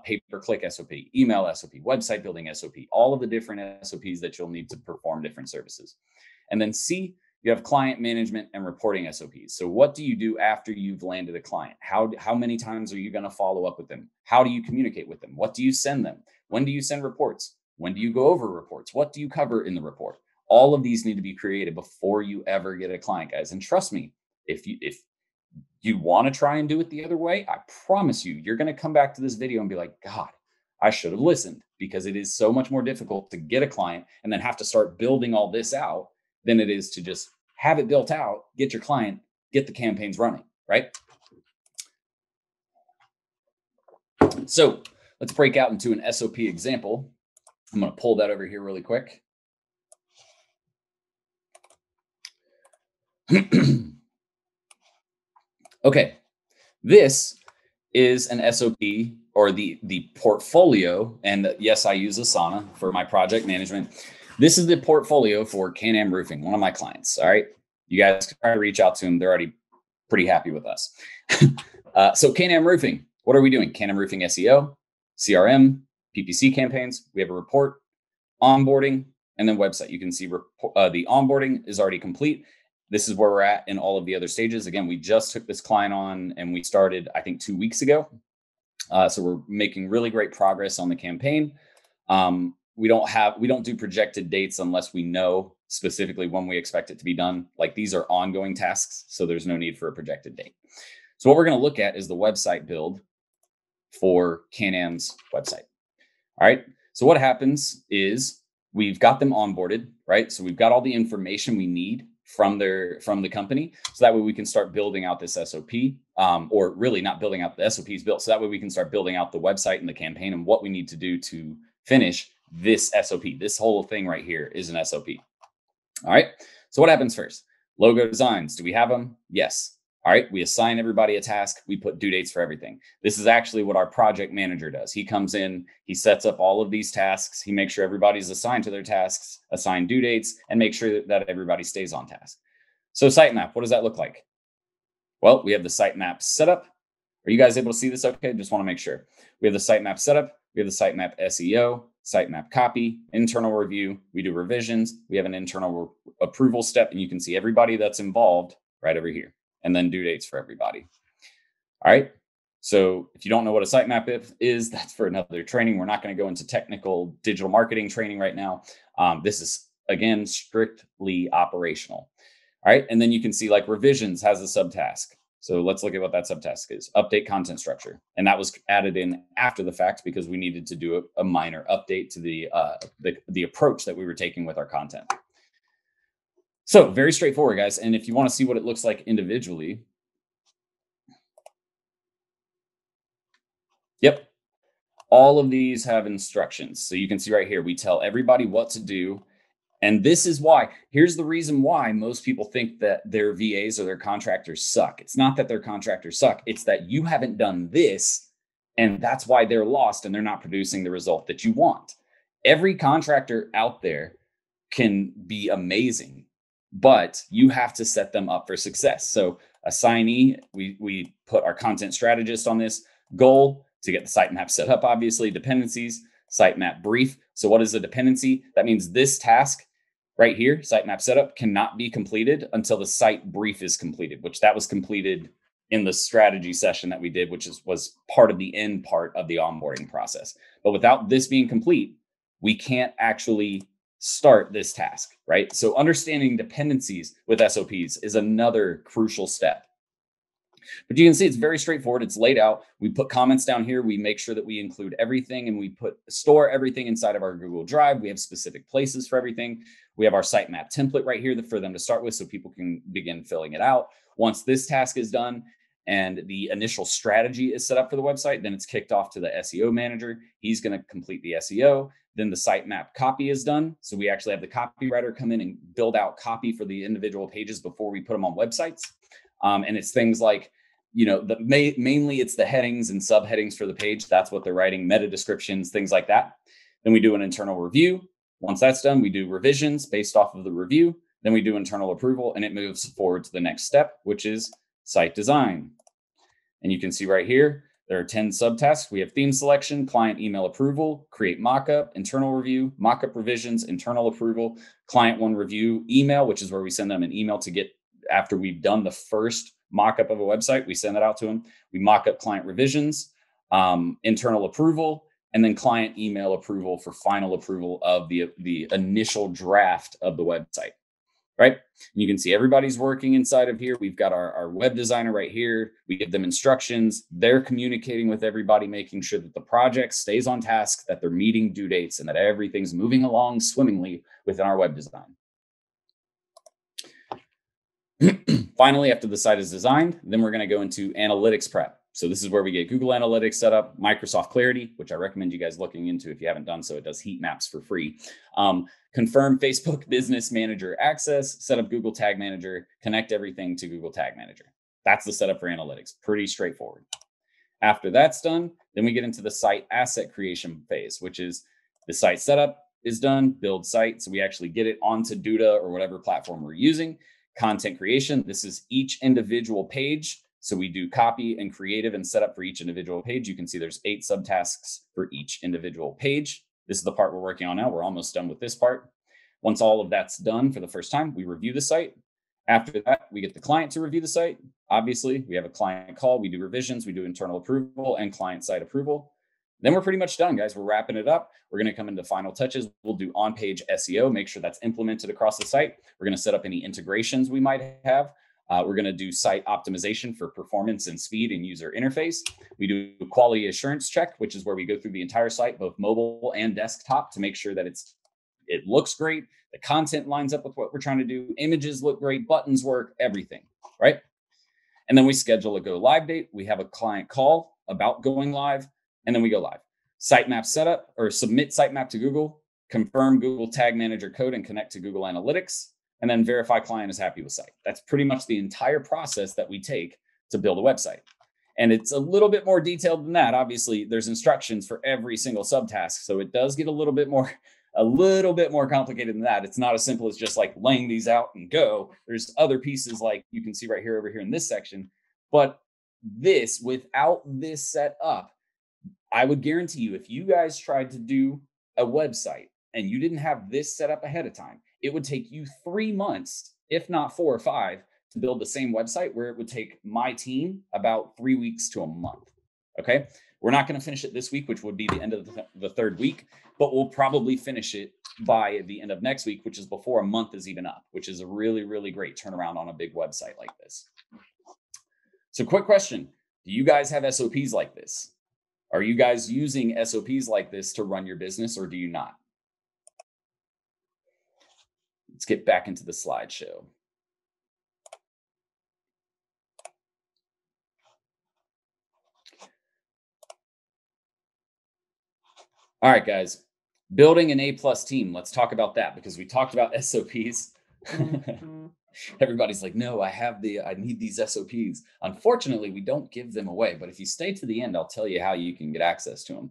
pay-per-click SOP, email SOP, website building SOP, all of the different SOPs that you'll need to perform different services. And then C, you have client management and reporting SOPs. So what do you do after you've landed a client? How many times are you going to follow up with them? How do you communicate with them? What do you send them? When do you send reports? When do you go over reports? What do you cover in the report? All of these need to be created before you ever get a client, guys. And trust me, if you want to try and do it the other way, I promise you're going to come back to this video and be like, God, I should have listened, because it is so much more difficult to get a client and then have to start building all this out than it is to just have it built out, get your client, get the campaigns running, right? So let's break out into an SOP example. I'm going to pull that over here really quick. Okay, this is an SOP, or the portfolio. And yes, I use Asana for my project management. This is the portfolio for Can-Am Roofing, one of my clients. All right, you guys can try to reach out to them. They're already pretty happy with us. So Can-Am Roofing, what are we doing? Can-Am Roofing SEO, CRM, PPC campaigns. We have a report, onboarding, and then website. You can see the onboarding is already complete. This is where we're at in all of the other stages. Again, we just took this client on and we started, I think, 2 weeks ago. So we're making really great progress on the campaign. We don't do projected dates unless we know specifically when we expect it to be done. Like, these are ongoing tasks, so there's no need for a projected date. So what we're going to look at is the website build for Can-Am's website. All right. So what happens is we've got them onboarded, right? So we've got all the information we need from the company. So that way we can start building out this SOP, or really not building out the SOPs built. So that way we can start building out the website and the campaign and what we need to do to finish this SOP. This whole thing right here is an SOP. All right. So what happens first? Logo designs. Do we have them? Yes. All right. We assign everybody a task. We put due dates for everything. This is actually what our project manager does. He comes in, he sets up all of these tasks. He makes sure everybody's assigned to their tasks, assign due dates, and make sure that everybody stays on task. So sitemap, what does that look like? Well, we have the sitemap set up. Are you guys able to see this okay? Just want to make sure. We have the sitemap setup. We have the sitemap SEO, sitemap copy, internal review. We do revisions. We have an internal approval step, and you can see everybody that's involved right over here, and then due dates for everybody. All right. So if you don't know what a sitemap is, that's for another training. We're not going to go into technical digital marketing training right now. This is, again, strictly operational. All right. And then you can see like revisions has a subtask. So let's look at what that subtask is. Update content structure. And that was added in after the fact because we needed to do a minor update to the approach that we were taking with our content. So very straightforward, guys. And if you want to see what it looks like individually, yep, all of these have instructions. So you can see right here, we tell everybody what to do. And this is why, here's the reason why most people think that their VAs or their contractors suck. It's not that their contractors suck. It's that you haven't done this, and that's why they're lost and they're not producing the result that you want. Every contractor out there can be amazing, but you have to set them up for success. So assignee, we put our content strategist on this. Goal, to get the sitemap set up, obviously. Dependencies, sitemap brief. So what is a dependency? That means this task right here, sitemap setup, cannot be completed until the site brief is completed, which that was completed in the strategy session that we did, which was part of the end part of the onboarding process. But without this being complete, we can't actually start this task, right? So understanding dependencies with SOPs is another crucial step. But you can see it's very straightforward. It's laid out. We put comments down here. We make sure that we include everything and we store everything inside of our Google Drive. We have specific places for everything. We have our sitemap template right here for them to start with so people can begin filling it out. Once this task is done and the initial strategy is set up for the website, then it's kicked off to the SEO manager. He's going to complete the SEO. Then the sitemap copy is done. So we actually have the copywriter come in and build out copy for the individual pages before we put them on websites. And it's things like, mainly it's the headings and subheadings for the page. That's what they're writing, meta descriptions, things like that. Then we do an internal review. Once that's done, we do revisions based off of the review. Then we do internal approval and it moves forward to the next step, which is site design. And you can see right here, there are 10 subtasks. We have theme selection, client email approval, create mockup, internal review, mockup revisions, internal approval, client one review, email, which is where we send them an email to get after we've done the first mock-up of a website, we send that out to them. We mock up client revisions, internal approval, and then client email approval for final approval of the initial draft of the website, right? And you can see everybody's working inside of here. We've got our web designer right here. We give them instructions. They're communicating with everybody, making sure that the project stays on task, that they're meeting due dates, and that everything's moving along swimmingly within our web design. Finally, after the site is designed, then we're going to go into analytics prep. So this is where we get Google Analytics set up, Microsoft Clarity, which I recommend you guys looking into if you haven't done so. It does heat maps for free. Confirm Facebook Business Manager access, set up Google Tag Manager, connect everything to Google Tag Manager. That's the setup for analytics. Pretty straightforward. After that's done, then we get into the site asset creation phase, which is the site setup is done, build site. So we actually get it onto Duda or whatever platform we're using. Content creation, this is each individual page. So we do copy and creative and setup for each individual page. You can see there's 8 subtasks for each individual page. This is the part we're working on now. We're almost done with this part. Once all of that's done for the first time, we review the site. After that, we get the client to review the site. Obviously, we have a client call. We do revisions, we do internal approval and client side approval. Then we're pretty much done, guys. We're wrapping it up. We're going to come into final touches. We'll do on-page SEO, make sure that's implemented across the site. We're going to set up any integrations we might have. We're going to do site optimization for performance and speed and user interface. We do a quality assurance check, which is where we go through the entire site, both mobile and desktop, to make sure that it looks great. The content lines up with what we're trying to do. Images look great, buttons work, everything, right? And then we schedule a go live date. We have a client call about going live. And then we go live. Sitemap setup or submit sitemap to Google, confirm Google Tag Manager code and connect to Google Analytics, and then verify client is happy with site. That's pretty much the entire process that we take to build a website. And it's a little bit more detailed than that. Obviously, there's instructions for every single subtask. So it does get a little bit more complicated than that. It's not as simple as just like laying these out and go. There's other pieces like you can see right here over here in this section. But without this set up, I would guarantee you, if you guys tried to do a website and you didn't have this set up ahead of time, it would take you 3 months, if not 4 or 5, to build the same website, where it would take my team about 3 weeks to a month. Okay. We're not going to finish it this week, which would be the end of the 3rd week, but we'll probably finish it by the end of next week, which is before a month is even up, which is a really, really great turnaround on a big website like this. So quick question. Do you guys have SOPs like this? Are you guys using SOPs like this to run your business, or do you not? Let's get back into the slideshow. All right, guys, building an A+ team. Let's talk about that because we talked about SOPs. Everybody's like, no, I need these SOPs. Unfortunately, we don't give them away, but if you stay to the end, I'll tell you how you can get access to them.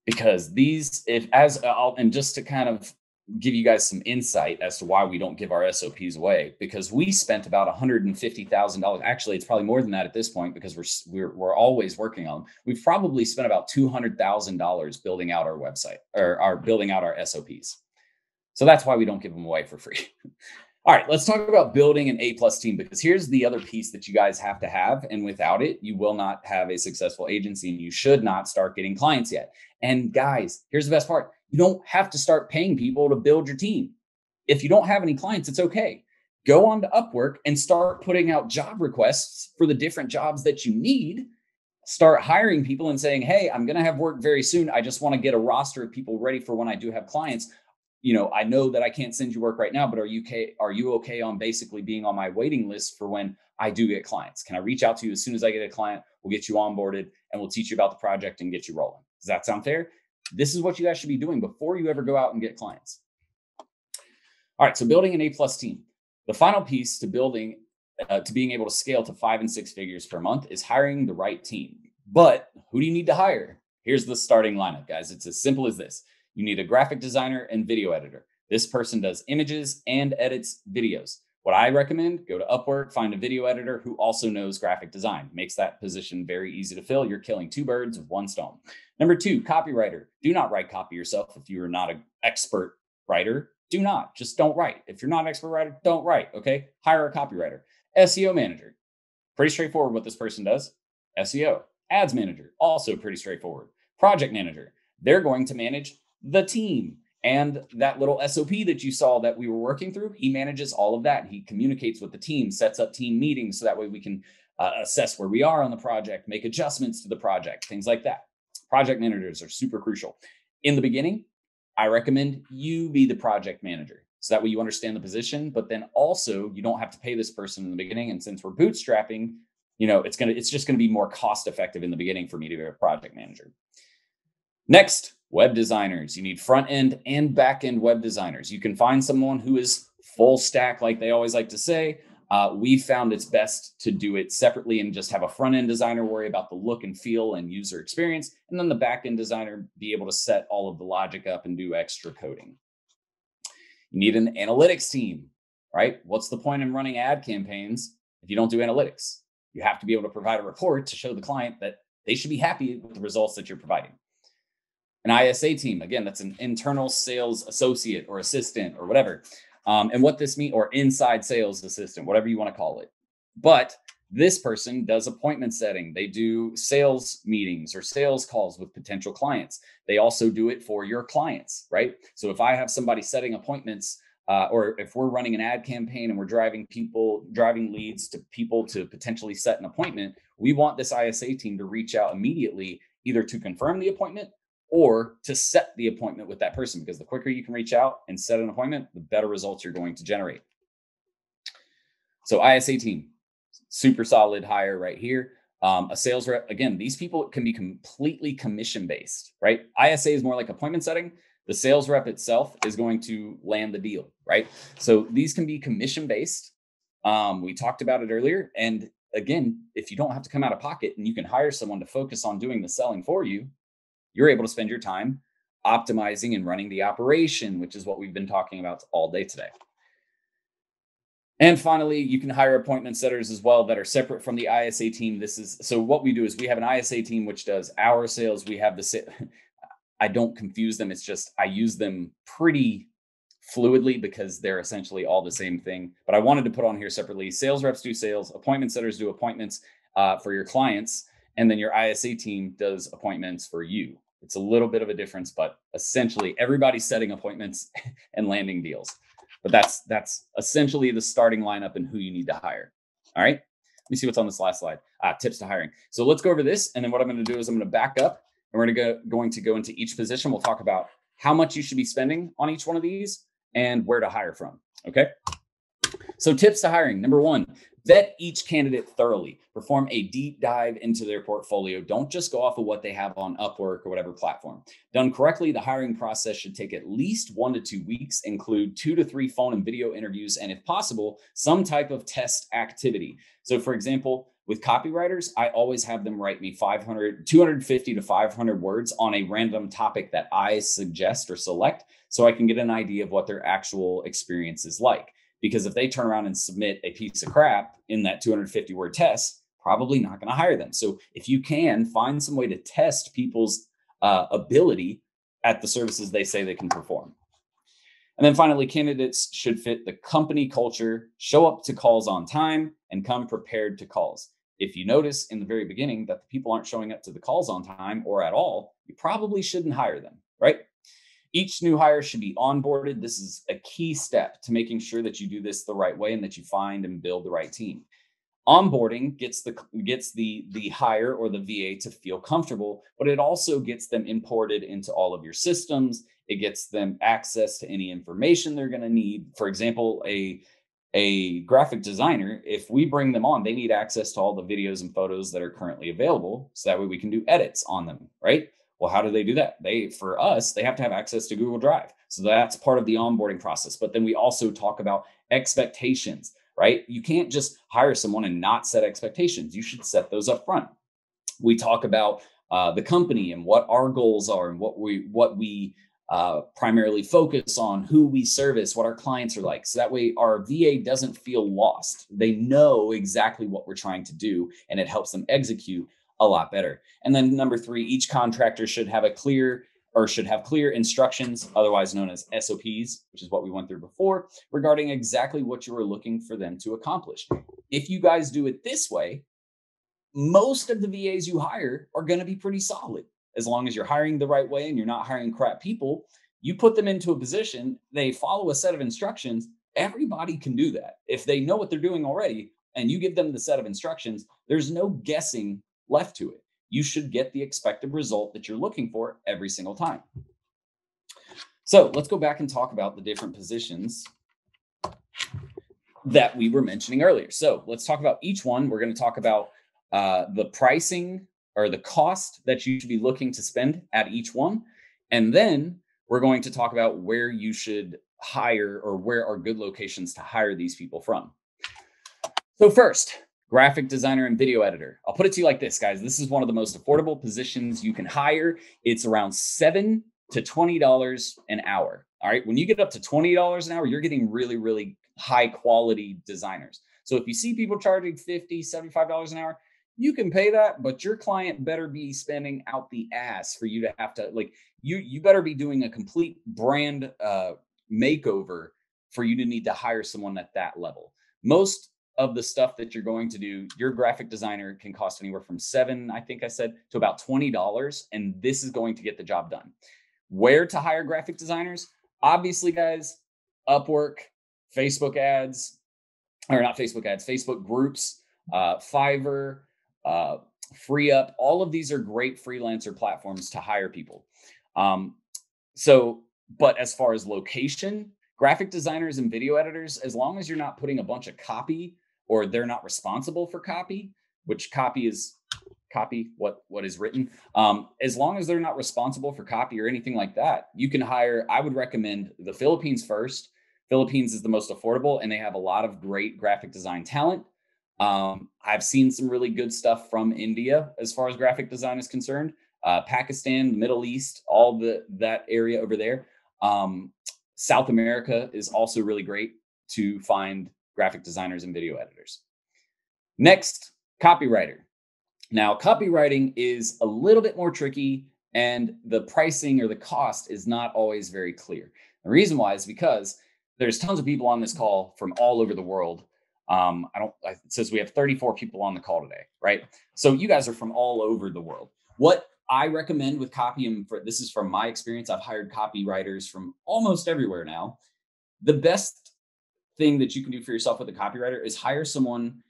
Because these, and just to kind of give you guys some insight as to why we don't give our SOPs away, because we spent about $150,000. Actually, it's probably more than that at this point because we're always working on them. We've probably spent about $200,000 building out our website or building out our SOPs. So that's why we don't give them away for free. All right, let's talk about building an A+ team, because here's the other piece that you guys have to have. And without it, you will not have a successful agency and you should not start getting clients yet. And guys, here's the best part. You don't have to start paying people to build your team. If you don't have any clients, it's okay. Go on to Upwork and start putting out job requests for the different jobs that you need. Start hiring people and saying, hey, I'm going to have work very soon. I just want to get a roster of people ready for when I do have clients. I know that I can't send you work right now, but are you okay on basically being on my waiting list for when I do get clients? Can I reach out to you as soon as I get a client? We'll get you onboarded and we'll teach you about the project and get you rolling. Does that sound fair? This is what you guys should be doing before you ever go out and get clients. All right, so building an A+ team. The final piece to being able to scale to 5 and 6 figures per month is hiring the right team. But who do you need to hire? Here's the starting lineup, guys. It's as simple as this. You need a graphic designer and video editor. This person does images and edits videos. What I recommend, go to Upwork, find a video editor who also knows graphic design. Makes that position very easy to fill. You're killing 2 birds with 1 stone. Number 2, copywriter. Do not write copy yourself if you are not an expert writer. Do not. Just don't write. If you're not an expert writer, don't write, okay? Hire a copywriter. SEO manager. Pretty straightforward what this person does. SEO. Ads manager. Also pretty straightforward. Project manager. They're going to manage the team. And that little SOP that you saw that we were working through, he manages all of that. He communicates with the team, sets up team meetings so that way we can assess where we are on the project, make adjustments to the project, things like that. Project managers are super crucial. In the beginning, I recommend you be the project manager. So that way you understand the position, but then also you don't have to pay this person in the beginning. And since we're bootstrapping, it's just going to be more cost effective in the beginning for me to be a project manager. Next, web designers. You need front end and back end web designers. You can find someone who is full stack, like they always like to say. We found it's best to do it separately and just have a front end designer worry about the look and feel and user experience. And then the back end designer be able to set all of the logic up and do extra coding. You need an analytics team, right? What's the point in running ad campaigns if you don't do analytics? You have to be able to provide a report to show the client that they should be happy with the results that you're providing. An ISA team, again, that's an internal sales associate or assistant or whatever. And what this means, or inside sales assistant, whatever you want to call it. But this person does appointment setting. They do sales meetings or sales calls with potential clients. They also do it for your clients, right? So if I have somebody setting appointments, or if we're running an ad campaign and we're driving leads to people to potentially set an appointment, we want this ISA team to reach out immediately, either to confirm the appointment or to set the appointment with that person, because the quicker you can reach out and set an appointment, the better results you're going to generate. So ISA team, super solid hire right here. A sales rep, again, these people can be completely commission-based, right? ISA is more like appointment setting. The sales rep itself is going to land the deal, right? So these can be commission-based. We talked about it earlier. And again, if you don't have to come out of pocket and you can hire someone to focus on doing the selling for you, you're able to spend your time optimizing and running the operation, which is what we've been talking about all day today. And finally, you can hire appointment setters as well that are separate from the ISA team. So what we do is we have an ISA team, which does our sales. We have I don't confuse them. It's just, I use them pretty fluidly because they're essentially all the same thing. But I wanted to put on here separately. Sales reps do sales, appointment setters do appointments for your clients. And then your ISA team does appointments for you. It's a little bit of a difference, but essentially everybody's setting appointments and landing deals. But that's essentially the starting lineup and who you need to hire. All right. me see what's on this last slide. Tips to hiring. So let's go over this. And then what I'm going to do is I'm going to back up and we're going to go into each position. We'll talk about how much you should be spending on each one of these and where to hire from. Okay. So tips to hiring. Number one, vet each candidate thoroughly. Perform a deep dive into their portfolio. Don't just go off of what they have on Upwork or whatever platform. Done correctly, the hiring process should take at least 1 to 2 weeks, include 2 to 3 phone and video interviews, and if possible, some type of test activity. So for example, with copywriters, I always have them write me 250 to 500 words on a random topic that I suggest or select so I can get an idea of what their actual experience is like. Because if they turn around and submit a piece of crap in that 250 word test, probably not going to hire them. So if you can find some way to test people's ability at the services they say they can perform. And then finally, candidates should fit the company culture, show up to calls on time, and come prepared to calls. If you notice in the very beginning that the people aren't showing up to the calls on time or at all, you probably shouldn't hire them, right? Each new hire should be onboarded. This is a key step to making sure that you do this the right way and that you find and build the right team. Onboarding gets the hire or the VA to feel comfortable, but it also gets them imported into all of your systems. It gets them access to any information they're going to need. For example, a graphic designer, if we bring them on, they need access to all the videos and photos that are currently available. So that way we can do edits on them, right? Well, how do they do that? For us, they have to have access to Google Drive. So that's part of the onboarding process. But then we also talk about expectations, right? You can't just hire someone and not set expectations. You should set those up front. We talk about the company and what our goals are and what we primarily focus on, who we service, what our clients are like. So that way our VA doesn't feel lost. They know exactly what we're trying to do, and it helps them execute a lot better. And then number 3, each contractor should have clear instructions, otherwise known as SOPs, which is what we went through before, regarding exactly what you are looking for them to accomplish. If you guys do it this way, most of the VAs you hire are going to be pretty solid. As long as you're hiring the right way and you're not hiring crap people, you put them into a position, they follow a set of instructions. Everybody can do that. If they know what they're doing already and you give them the set of instructions, there's no guessing left to it. You should get the expected result that you're looking for every single time. So let's go back and talk about the different positions that we were mentioning earlier. So let's talk about each one. We're going to talk about the pricing or the cost that you should be looking to spend at each one. And then we're going to talk about where you should hire or where are good locations to hire these people from. So first, graphic designer and video editor. I'll put it to you like this, guys. This is one of the most affordable positions you can hire. It's around $7 to $20 an hour. All right. When you get up to $20 an hour, you're getting really, really high quality designers. So if you see people charging $50, $75 an hour, you can pay that, but your client better be spending out the ass for you to have to, like, you better be doing a complete brand makeover for you to need to hire someone at that level. Most of the stuff that you're going to do, your graphic designer can cost anywhere from $7, I think I said, to about $20. And this is going to get the job done. Where to hire graphic designers? Obviously, guys, Upwork, Facebook ads, or not Facebook ads, Facebook groups, Fiverr, Free Up. All of these are great freelancer platforms to hire people. But as far as location, graphic designers and video editors, as long as you're not putting a bunch of copy or they're not responsible for copy, which copy is what is written. As long as they're not responsible for copy or anything like that, you can hire. I would recommend the Philippines first. Philippines is the most affordable and they have a lot of great graphic design talent. I've seen some really good stuff from India as far as graphic design is concerned. Pakistan, the Middle East, all that area over there. South America is also really great to find graphic designers and video editors. Next, copywriter. Now, copywriting is a little bit more tricky and the pricing or the cost is not always very clear. The reason why is because there's tons of people on this call from all over the world. It says we have 34 people on the call today, right? So you guys are from all over the world. What I recommend with copy, and this is from my experience, I've hired copywriters from almost everywhere now. The best thing that you can do for yourself with a copywriter is hire someone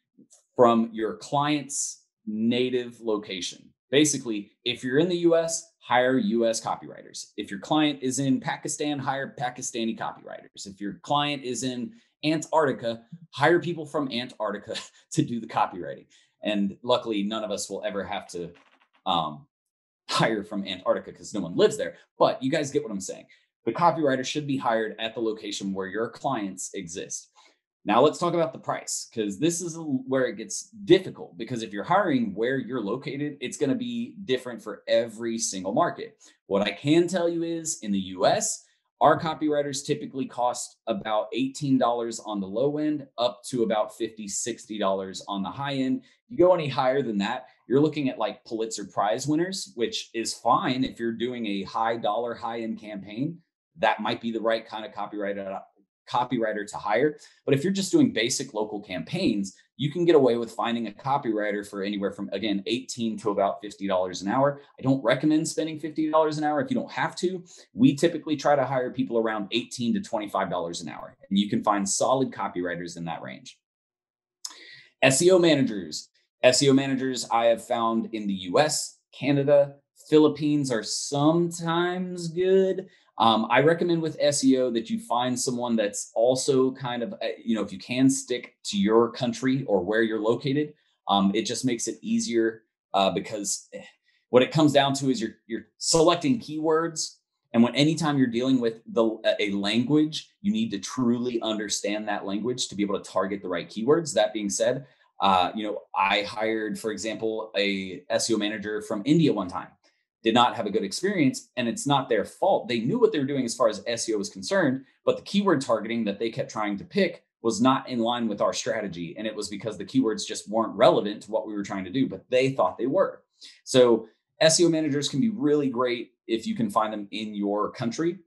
from your client's native location. Basically, if you're in the US, hire US copywriters. If your client is in Pakistan, hire Pakistani copywriters. If your client is in Antarctica, hire people from Antarctica to do the copywriting. And luckily, none of us will ever have to hire from Antarctica because no one lives there. But you guys get what I'm saying. The copywriter should be hired at the location where your clients exist. Now let's talk about the price, because this is where it gets difficult, because if you're hiring where you're located, it's going to be different for every single market. What I can tell you is in the US, our copywriters typically cost about $18 on the low end, up to about $50, $60 on the high end. You go any higher than that, you're looking at like Pulitzer Prize winners, which is fine if you're doing a high dollar, high end campaign. That might be the right kind of copywriter to hire. But if you're just doing basic local campaigns, you can get away with finding a copywriter for anywhere from, again, $18 to about $50 an hour. I don't recommend spending $50 an hour if you don't have to. We typically try to hire people around $18 to $25 an hour, and you can find solid copywriters in that range. SEO managers. SEO managers I have found in the US, Canada, Philippines are sometimes good. I recommend with SEO that you find someone that's also kind of, if you can stick to your country or where you're located, it just makes it easier because what it comes down to is you're selecting keywords. And anytime you're dealing with a language, you need to truly understand that language to be able to target the right keywords. That being said, I hired, for example, a SEO manager from India one time. Did not have a good experience, and it's not their fault. They knew what they were doing as far as SEO was concerned, but the keyword targeting that they kept trying to pick was not in line with our strategy. And it was because the keywords just weren't relevant to what we were trying to do, but they thought they were. So SEO managers can be really great if you can find them in your country.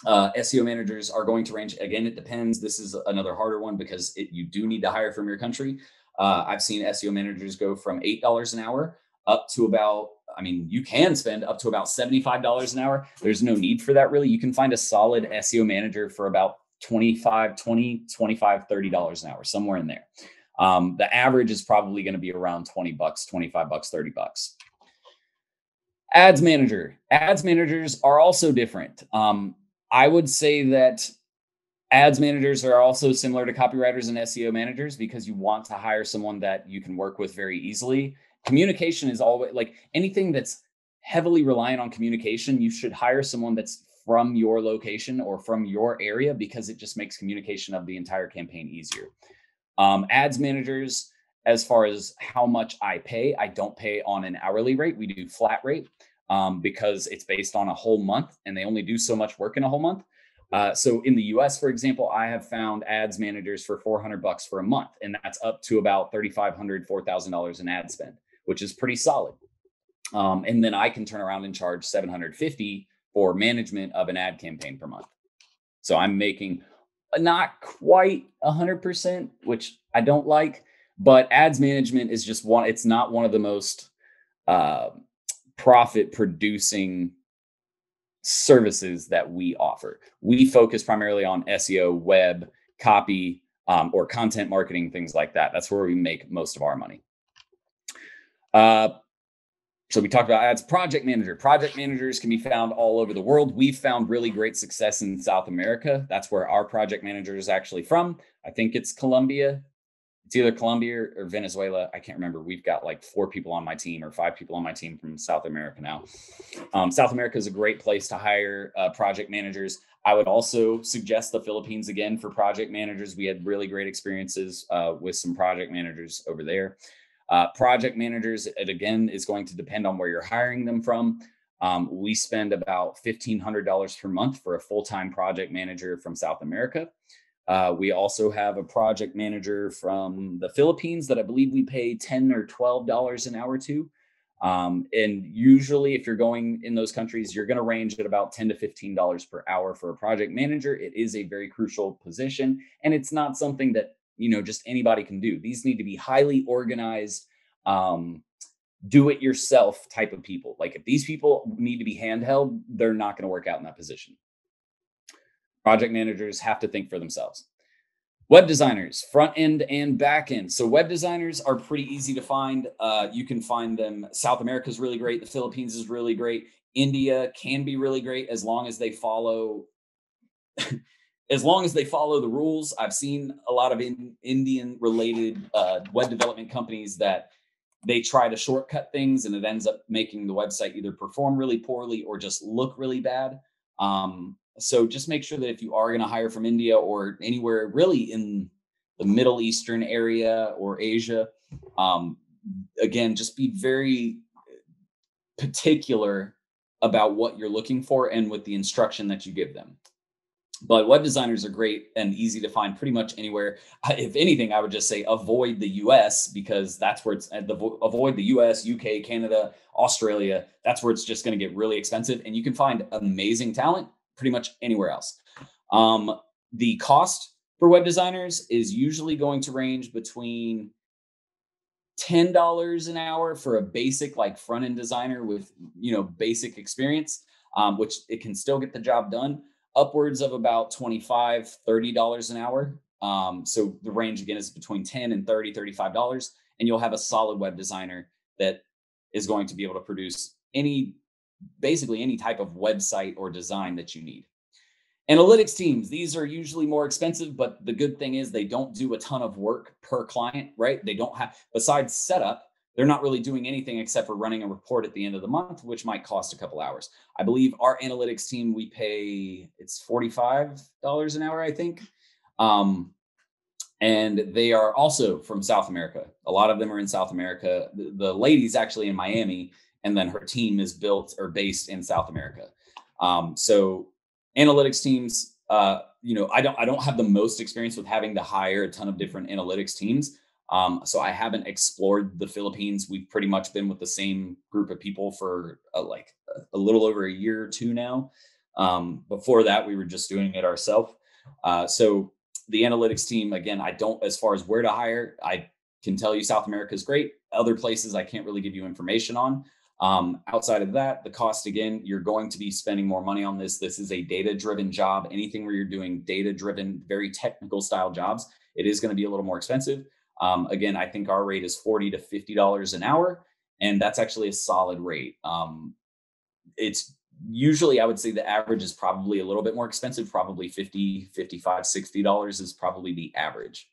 SEO managers are going to range, again, it depends. This is another harder one because you do need to hire from your country. I've seen SEO managers go from $8 an hour up to about, you can spend up to about $75 an hour. There's no need for that really. You can find a solid SEO manager for about $25, $30 an hour, somewhere in there. The average is probably going to be around $20, $25, $30. Ads manager. Ads managers are also different. I would say that ads managers are also similar to copywriters and SEO managers because you want to hire someone that you can work with very easily. Communication is always, like anything that's heavily reliant on communication, you should hire someone that's from your location or from your area because it just makes communication of the entire campaign easier. Ads managers, as far as how much I pay, I don't pay on an hourly rate. We do flat rate because it's based on a whole month and they only do so much work in a whole month. So in the US, for example, I have found ads managers for $400 for a month, and that's up to about $3,500, $4,000 in ad spend, which is pretty solid. And then I can turn around and charge $750 for management of an ad campaign per month. So I'm making not quite 100%, which I don't like, but ads management is just it's not one of the most profit producing services that we offer. We focus primarily on SEO, web, copy, or content marketing, things like that. That's where we make most of our money. So we talked about ads. Project manager. Project managers can be found all over the world. We've found really great success in South America. That's where our project manager is actually from. I think it's Colombia. It's either Colombia or Venezuela. I can't remember. We've got like 4 people on my team or 5 people on my team from South America now. South America is a great place to hire project managers. I would also suggest the Philippines again for project managers. We had really great experiences with some project managers over there. Project managers, it again is going to depend on where you're hiring them from. We spend about $1,500 per month for a full-time project manager from South America. We also have a project manager from the Philippines that I believe we pay $10 or $12 an hour to. And usually if you're going in those countries, you're going to range at about $10 to $15 per hour for a project manager. It is a very crucial position, and it's not something that, just anybody can do. These need to be highly organized, do it yourself type of people. Like if these people need to be handheld, they're not going to work out in that position. Project managers have to think for themselves. Web designers, front end and back end. So web designers are pretty easy to find. You can find them. South America is really great. The Philippines is really great. India can be really great as long as they follow the rules. I've seen a lot of Indian related web development companies that they try to shortcut things, and it ends up making the website either perform really poorly or just look really bad. So just make sure that if you are going to hire from India or anywhere really in the Middle Eastern area or Asia, again, just be very particular about what you're looking for and with the instruction that you give them. But web designers are great and easy to find pretty much anywhere. If anything, I would just say avoid the US, because that's where avoid the US, UK, Canada, Australia. That's where it's just going to get really expensive. And you can find amazing talent pretty much anywhere else. The cost for web designers is usually going to range between $10 an hour for a basic like front end designer with, basic experience, which it can still get the job done, upwards of about $25, $30 an hour. So the range again is between $10 and $30, $35, and you'll have a solid web designer that is going to be able to produce basically any type of website or design that you need. Analytics teams, these are usually more expensive, but the good thing is they don't do a ton of work per client, right? They don't have, besides setup, they're not really doing anything except for running a report at the end of the month, which might cost a couple hours. I believe our analytics team, we pay, it's $45 an hour, I think. And they are also from South America. A lot of them are in South America. The lady's actually in Miami, and then her team is based in South America. So analytics teams, I don't have the most experience with having to hire a ton of different analytics teams. So I haven't explored the Philippines. We've pretty much been with the same group of people for a little over a year or two now. Before that, we were just doing it ourselves. So the analytics team, again, as far as where to hire, I can tell you South America is great. Other places I can't really give you information on. Outside of that, the cost, again, you're going to be spending more money on this. This is a data-driven job. Anything where you're doing data-driven, very technical style jobs, it is going to be a little more expensive. Again, I think our rate is $40 to $50 an hour, and that's actually a solid rate. It's usually, I would say the average is probably a little bit more expensive, probably $50, $55, $60 is probably the average.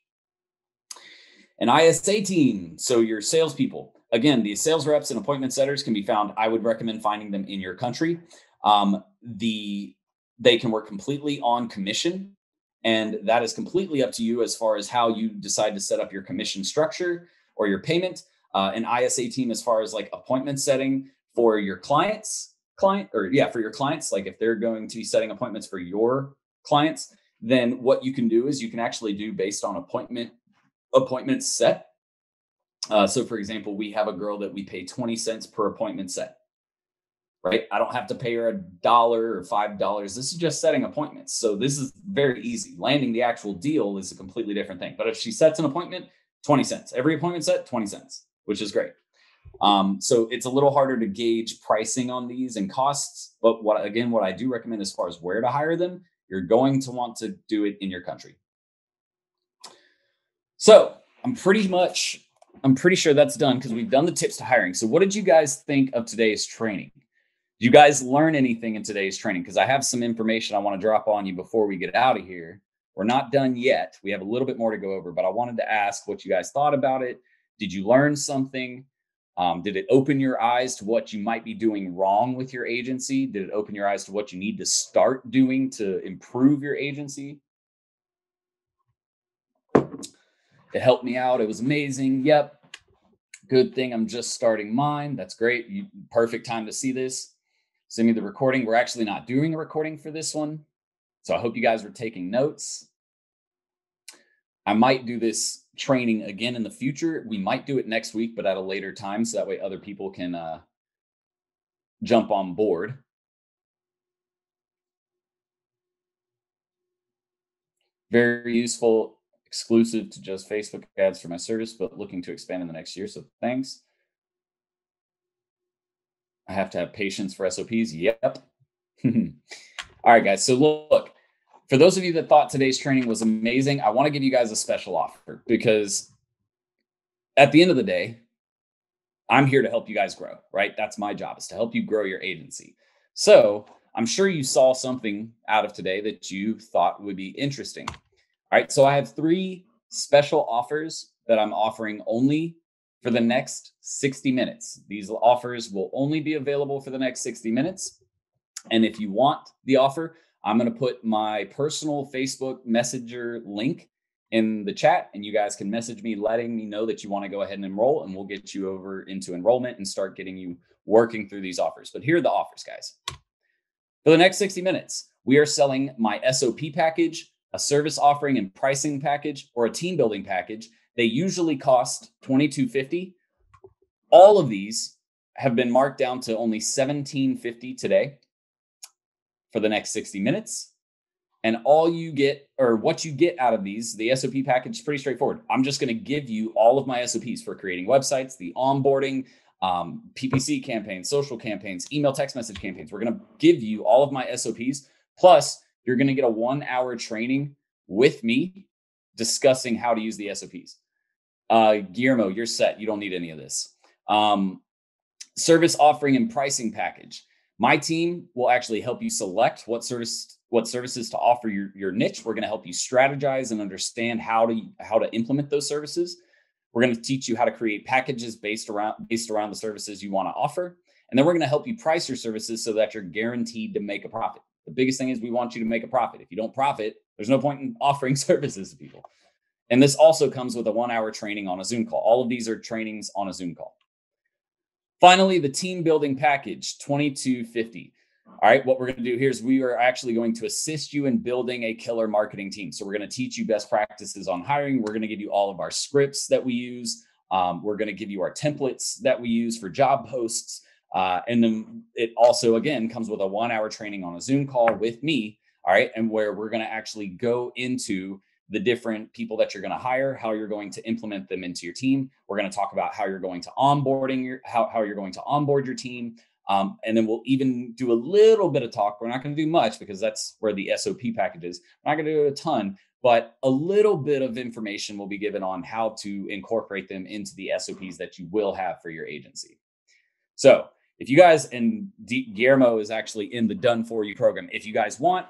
An ISA team, so your salespeople. Again, the sales reps and appointment setters can be found. I would recommend finding them in your country. They can work completely on commission, and that is completely up to you as far as how you decide to set up your commission structure or your payment. An ISA team, as far as like appointment setting for your for your clients, like if they're going to be setting appointments for your clients, then what you can do is you can actually do based on appointment set. So for example, we have a girl that we pay 20 cents per appointment set, right? I don't have to pay her $1 or $5. This is just setting appointments. So this is very easy. Landing the actual deal is a completely different thing. But if she sets an appointment, 20 cents. Every appointment set, 20 cents, which is great. So it's a little harder to gauge pricing on these and costs. But what I do recommend as far as where to hire them, you're going to want to do it in your country. So I'm pretty sure that's done because we've done the tips to hiring. So what did you guys think of today's training? Did you guys learn anything in today's training? Because I have some information I want to drop on you before we get out of here. We're not done yet. We have a little bit more to go over, but I wanted to ask what you guys thought about it. Did you learn something? Did it open your eyes to what you might be doing wrong with your agency? Did it open your eyes to what you need to start doing to improve your agency? It helped me out. It was amazing. Yep. Good thing I'm just starting mine. That's great. Perfect time to see this. Send me the recording. We're actually not doing a recording for this one, so I hope you guys were taking notes. I might do this training again in the future. We might do it next week, but at a later time, so that way other people can jump on board. Very useful, exclusive to just Facebook ads for my service, but looking to expand in the next year. So thanks. I have to have patience for SOPs. Yep. All right, guys. So look, For those of you that thought today's training was amazing, I want to give you guys a special offer, because at the end of the day, I'm here to help you guys grow, right? That's my job, is to help you grow your agency. So I'm sure you saw something out of today that you thought would be interesting. All right. So I have 3 special offers that I'm offering only for the next 60 minutes. These offers will only be available for the next 60 minutes. And if you want the offer, I'm going to put my personal Facebook Messenger link in the chat, and you guys can message me letting me know that you want to go ahead and enroll, and we'll get you over into enrollment and start getting you working through these offers. But here are the offers, guys. For the next 60 minutes, we are selling my SOP package, a service offering and pricing package, or a team building package. They usually cost $22.50. All of these have been marked down to only $17.50 today for the next 60 minutes. And all you get, or what you get out of these, the SOP package is pretty straightforward. I'm just going to give you all of my SOPs for creating websites, the onboarding, PPC campaigns, social campaigns, email, text message campaigns. We're going to give you all of my SOPs. Plus, you're going to get a 1-hour training with me discussing how to use the SOPs. Guillermo, you're set. You don't need any of this. Service offering and pricing package. My team will actually help you select what services to offer your niche. We're going to help you strategize and understand how to implement those services. We're going to teach you how to create packages based around the services you want to offer. And then we're going to help you price your services so that you're guaranteed to make a profit. The biggest thing is we want you to make a profit. If you don't profit, there's no point in offering services to people. And this also comes with a 1-hour training on a Zoom call. All of these are trainings on a Zoom call. Finally, the team building package, $22.50. All right, what we're going to do here is we are actually going to assist you in building a killer marketing team. So we're going to teach you best practices on hiring. We're going to give you all of our scripts that we use. We're going to give you our templates that we use for job posts. And then it also, again, comes with a 1-hour training on a Zoom call with me. All right, and where we're going to actually go into the different people that you're going to hire, how you're going to implement them into your team. We're going to talk about how you're going to how you're going to onboard your team. And then we'll even do a little bit of talk. We're not going to do much because that's where the SOP package is. We're not going to do a ton, but a little bit of information will be given on how to incorporate them into the SOPs that you will have for your agency. So if you guys, and Guillermo is actually in the Done For You program. If you guys want,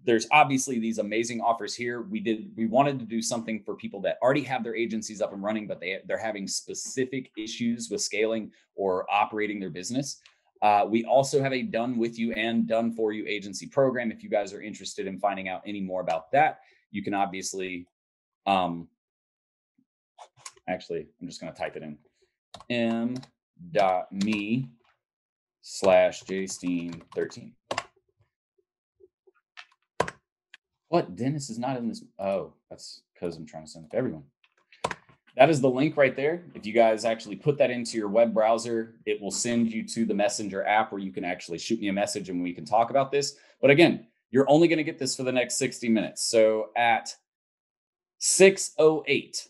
there's obviously these amazing offers here. We wanted to do something for people that already have their agencies up and running, but they're having specific issues with scaling or operating their business. We also have a Done With You and Done For You agency program. If you guys are interested in finding out any more about that, you can obviously, actually, I'm just going to type it in. m.me/jsteen13. What? Dennis is not in this. Oh, that's because I'm trying to send it to everyone. That is the link right there. If you guys actually put that into your web browser, it will send you to the Messenger app where you can actually shoot me a message and we can talk about this. But again, you're only going to get this for the next 60 minutes. So at 6:08,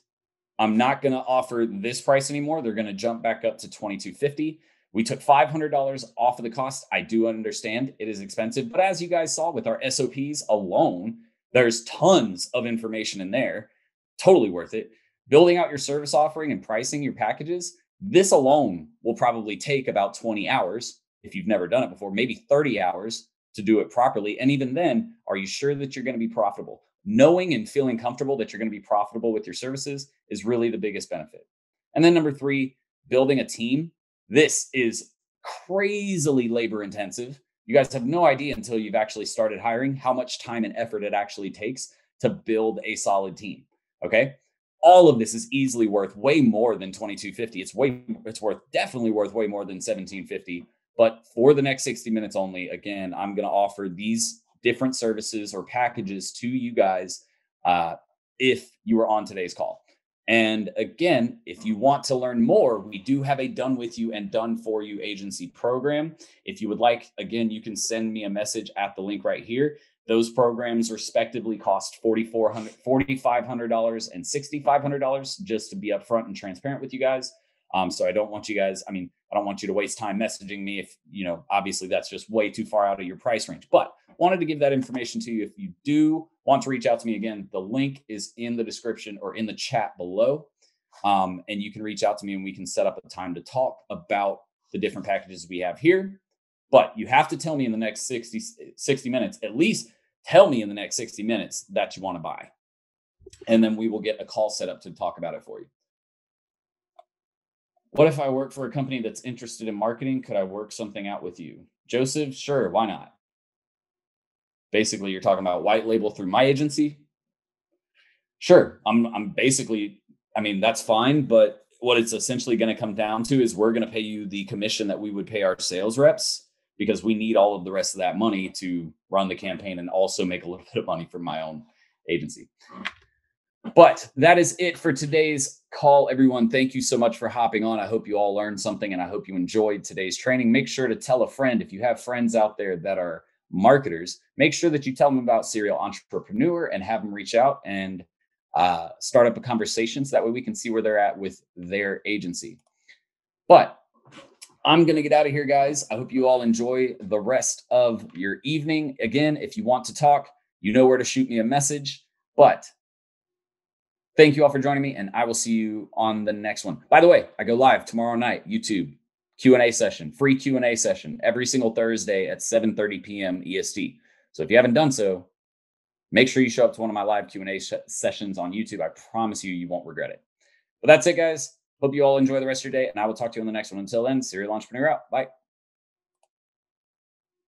I'm not going to offer this price anymore. They're going to jump back up to $22.50. We took $500 off of the cost. I do understand it is expensive, but as you guys saw with our SOPs alone, there's tons of information in there. Totally worth it. Building out your service offering and pricing your packages, this alone will probably take about 20 hours if you've never done it before, maybe 30 hours to do it properly. And even then, are you sure that you're going to be profitable? Knowing and feeling comfortable that you're going to be profitable with your services is really the biggest benefit. And then number 3, building a team. This is crazily labor intensive. You guys have no idea until you've actually started hiring how much time and effort it actually takes to build a solid team. Okay. All of this is easily worth way more than $22.50. It's definitely worth way more than $17.50. But for the next 60 minutes only, again, I'm going to offer these different services or packages to you guys if you were on today's call. And again, if you want to learn more, we do have a Done With You and Done For You agency program. If you would like, again, you can send me a message at the link right here. Those programs respectively cost $4,500 and $6,500, just to be upfront and transparent with you guys. So I don't want you guys, I don't want you to waste time messaging me if, obviously that's just way too far out of your price range. But wanted to give that information to you. If you do want to reach out to me again, the link is in the description or in the chat below. And you can reach out to me and we can set up a time to talk about the different packages we have here. But you have to tell me in the next 60 minutes, at least tell me in the next 60 minutes that you want to buy. And then we will get a call set up to talk about it for you. What if I work for a company that's interested in marketing? Could I work something out with you? Joseph, sure, why not? Basically, you're talking about white label through my agency. Sure, I'm basically, that's fine, but what it's essentially going to come down to is we're going to pay you the commission that we would pay our sales reps, because we need all of the rest of that money to run the campaign and also make a little bit of money from my own agency. But that is it for today's call, everyone. Thank you so much for hopping on. I hope you all learned something and I hope you enjoyed today's training. Make sure to tell a friend. If you have friends out there that are marketers, make sure that you tell them about Serial Entrepreneur and have them reach out and start up a conversation, so that way we can see where they're at with their agency. But I'm going to get out of here, guys. I hope you all enjoy the rest of your evening. Again, if you want to talk, you know where to shoot me a message. But thank you all for joining me, and I will see you on the next one. By the way, I go live tomorrow night, YouTube, Q&A session, free Q&A session, every single Thursday at 7:30 p.m. EST. So if you haven't done so, make sure you show up to one of my live Q&A sessions on YouTube. I promise you won't regret it. But that's it, guys. Hope you all enjoy the rest of your day, and I will talk to you on the next one. Until then, Serial Entrepreneur out. Bye.